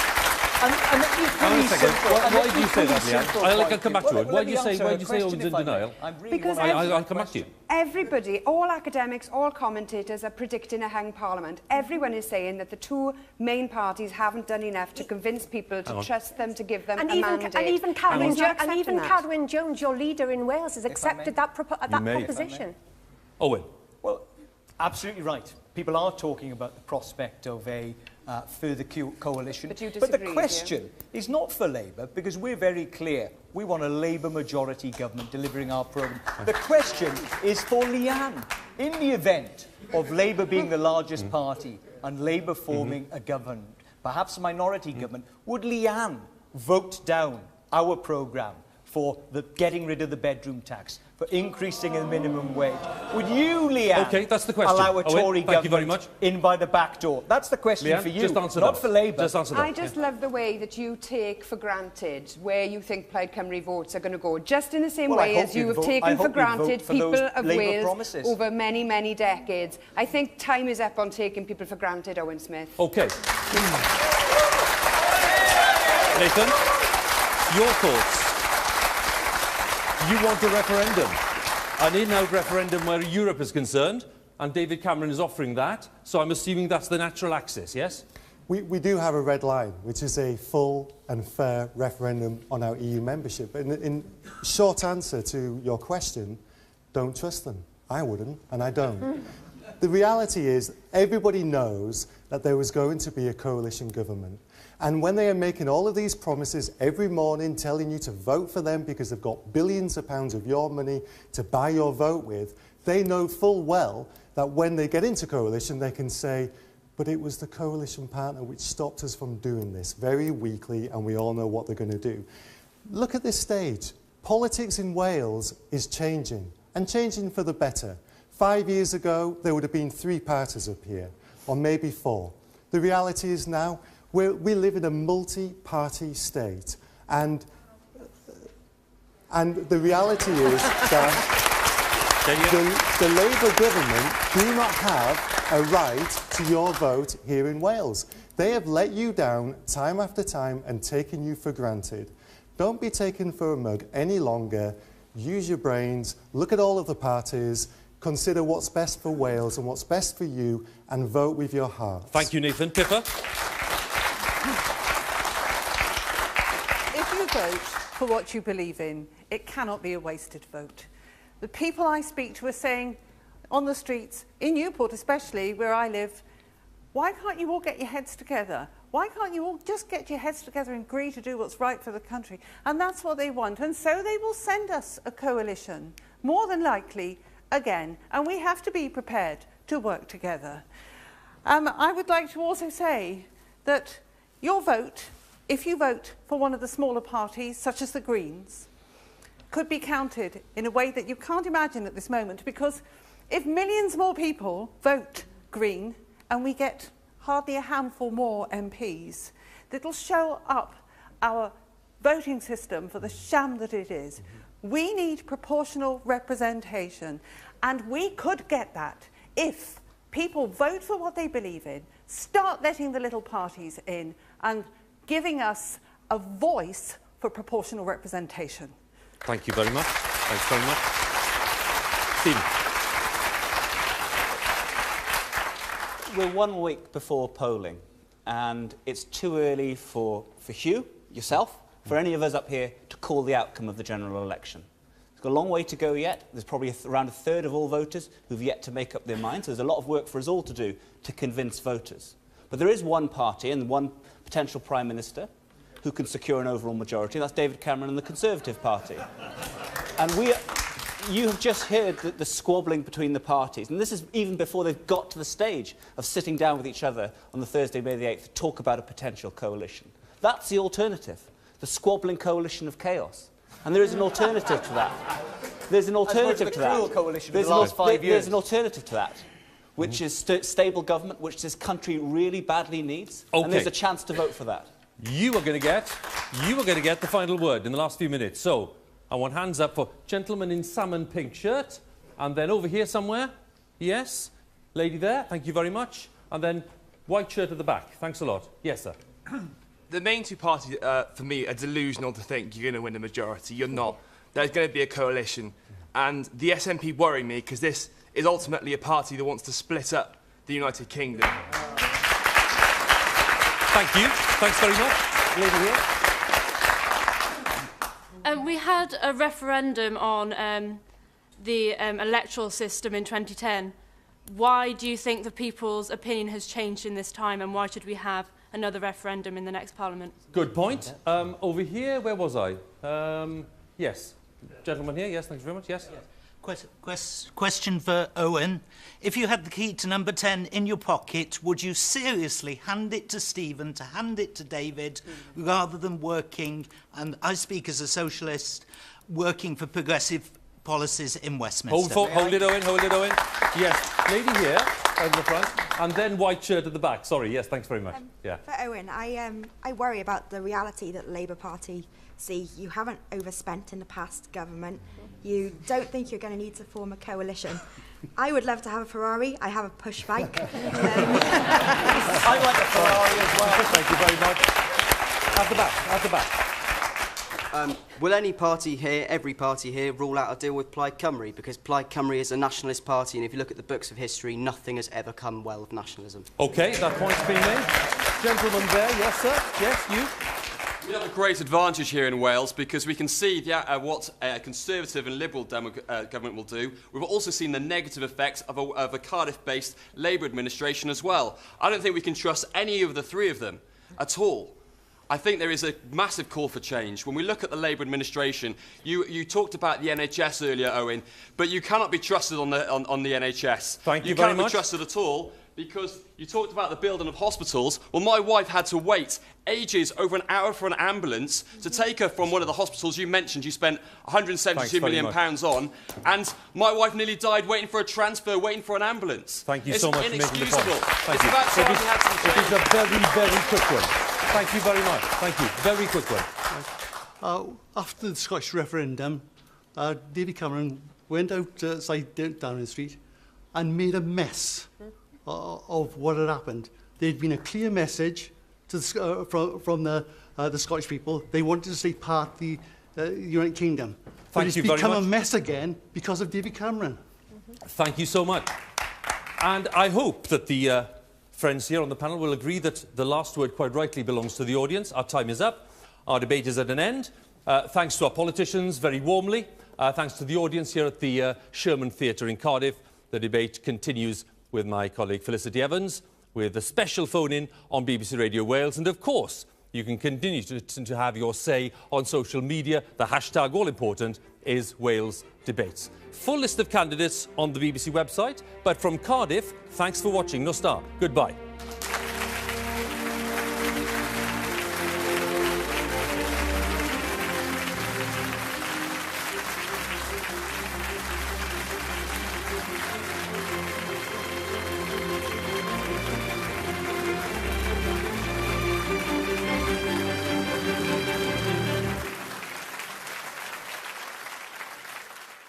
Hang on a second. Why do you say that, Leanne? I'll come back to it. Why do you say Owen's in denial?
Because
I'll come back to you.
Everybody, all academics, all commentators are predicting a hung parliament. Everyone is saying that the two main parties haven't done enough to convince people to trust them, to give them a mandate.
And even Carwyn Jones, your leader in Wales, has accepted that proposition.
Owen.
Well, absolutely right. People are talking about the prospect of a further coalition. But the question is not for Labour, because we're very clear. We want a Labour majority government delivering our programme. The question is for Leanne. In the event of Labour being the largest party and Labour forming a government, perhaps a minority government, would Leanne vote down our programme for getting rid of the bedroom tax, for increasing the minimum wage? Would you, Leanne,
that's the question.
allow a Tory
thank you very much.
in by the back door? That's the question
Leanne,
for you,
just answer
not
that.
for Labour.
Just answer that.
I just love the way that you take for granted where you think Plaid Cymru votes are going to go. Just in the same way as you have taken for granted people of Wales over many, many decades. I think time is up on taking people for granted, Owen Smith.
OK. Nathan, your thoughts? You want a referendum, an in-out referendum where Europe is concerned, and David Cameron is offering that, so I'm assuming that's the natural axis, yes?
We do have a red line, which is a full and fair referendum on our EU membership. But in short answer to your question, don't trust them. I wouldn't, and I don't. The reality is, everybody knows that there was going to be a coalition government. And when they are making all of these promises every morning, telling you to vote for them because they've got billions of pounds of your money to buy your vote with, they know full well that when they get into coalition, they can say, but it was the coalition partner which stopped us from doing this very weakly, and we all know what they're going to do. Look at this stage. Politics in Wales is changing, and changing for the better. 5 years ago, there would have been three parties up here. or maybe 4. The reality is now we live in a multi-party state, and the reality is that the Labour government do not have a right to your vote here in Wales. They have let you down time after time and taken you for granted. Don't be taken for a mug any longer. Use your brains, look at all of the parties, consider what's best for Wales and what's best for you, and vote with your heart.
Thank you, Nathan. Pippa?
If you vote for what you believe in, it cannot be a wasted vote. The people I speak to are saying on the streets, in Newport especially, where I live, why can't you all get your heads together? Why can't you all just get your heads together and agree to do what's right for the country? And that's what they want. And so they will send us a coalition, more than likely, again. And we have to be prepared to work together. I would like to also say that your vote, if you vote for one of the smaller parties, such as the Greens, could be counted in a way that you can't imagine at this moment, because if millions more people vote Green and we get hardly a handful more MPs, that'll show up our voting system for the sham that it is. We need proportional representation, and we could get that if people vote for what they believe in, start letting the little parties in, and giving us a voice for proportional representation.
Thank you very much. Thanks very much. Stephen.
We're 1 week before polling, and it's too early for Hugh, yourself, for any of us up here to call the outcome of the general election. It's got a long way to go yet. There's probably around a third of all voters who've yet to make up their minds. So there's a lot of work for us all to do to convince voters. But there is one party and one potential Prime Minister who can secure an overall majority. That's David Cameron and the Conservative Party. And you have just heard the squabbling between the parties, and this is even before they've got to the stage of sitting down with each other on the Thursday, May the 8th, to talk about a potential coalition. That's the alternative, the squabbling coalition of chaos. And there is an alternative to that. There's an alternative to that. There's an alternative to that, which is stable government, which this country really badly needs.
Okay.
And there's a chance to vote for that.
You are going to get the final word in the last few minutes. So I want hands up for gentleman in salmon pink shirt, and then over here somewhere. Yes, lady there. Thank you very much. And then white shirt at the back. Thanks a lot. Yes, sir.
The main two parties, for me, are delusional to think you're going to win a majority. You're not. There's going to be a coalition. And the SNP worry me because this is ultimately a party that wants to split up the United Kingdom.
Thank you. Thanks very much. Lady here.
We had a referendum on the electoral system in 2010. Why do you think the people's opinion has changed in this time, and why should we have another referendum in the next Parliament?
Good point. Over here, where was I? Yes. Gentleman here, yes, thanks very much, yes.
Question for Owen. If you had the key to number 10 in your pocket, would you seriously hand it to Stephen, to hand it to David, rather than working, and I speak as a socialist, working for progressive policies in Westminster?
Hold it, Owen, hold it, Owen. Yes, lady here, over the front, and then white shirt at the back. Sorry, yes, thanks very much. Yeah.
For Owen, I worry about the reality that the Labour Party see. You haven't overspent in the past government. You don't think you're going to need to form a coalition. I would love to have a Ferrari. I have a push bike.
I like a Ferrari as well.
Thank you very much. At the back, at the back.
Will any party here, every party here, rule out a deal with Plaid Cymru? Because Plaid Cymru is a nationalist party, and if you look at the books of history, nothing has ever come well of nationalism.
OK, that point's been made. Gentleman there, yes, sir. Yes, you.
We have a great advantage here in Wales because we can see what a Conservative and Liberal government will do. We've also seen the negative effects of a Cardiff-based Labour administration as well. I don't think we can trust any of the three of them at all. I think there is a massive call for change. When we look at the Labour administration, you talked about the NHS earlier, Owen, but you cannot be trusted on the NHS.
Thank you very much.
You cannot be trusted at all because you talked about the building of hospitals. Well, my wife had to wait ages, over an hour, for an ambulance to take her from one of the hospitals you mentioned you spent £172 million on, and my wife nearly died waiting for a transfer, waiting for an ambulance.
Thank you so much for making the point. Thank
It's
you.
about time we had some change.
It is a very, very quick one. Thank you very much. Thank you. Very quick one.
After the Scottish referendum, David Cameron went outside Downing Street and made a mess of what had happened. There had been a clear message to from the Scottish people. They wanted to stay part of the United Kingdom. But it's become a mess again because of David Cameron.
Thank you so much. And I hope that the friends here on the panel will agree that the last word quite rightly belongs to the audience. Our time is up. Our debate is at an end. Thanks to our politicians very warmly. Thanks to the audience here at the Sherman Theatre in Cardiff. The debate continues with my colleague Felicity Evans, with a special phone-in on BBC Radio Wales. And of course, you can continue to have your say on social media. The hashtag, all important, is Wales Debates. Full list of candidates on the BBC website. But from Cardiff, thanks for watching. No star. Goodbye.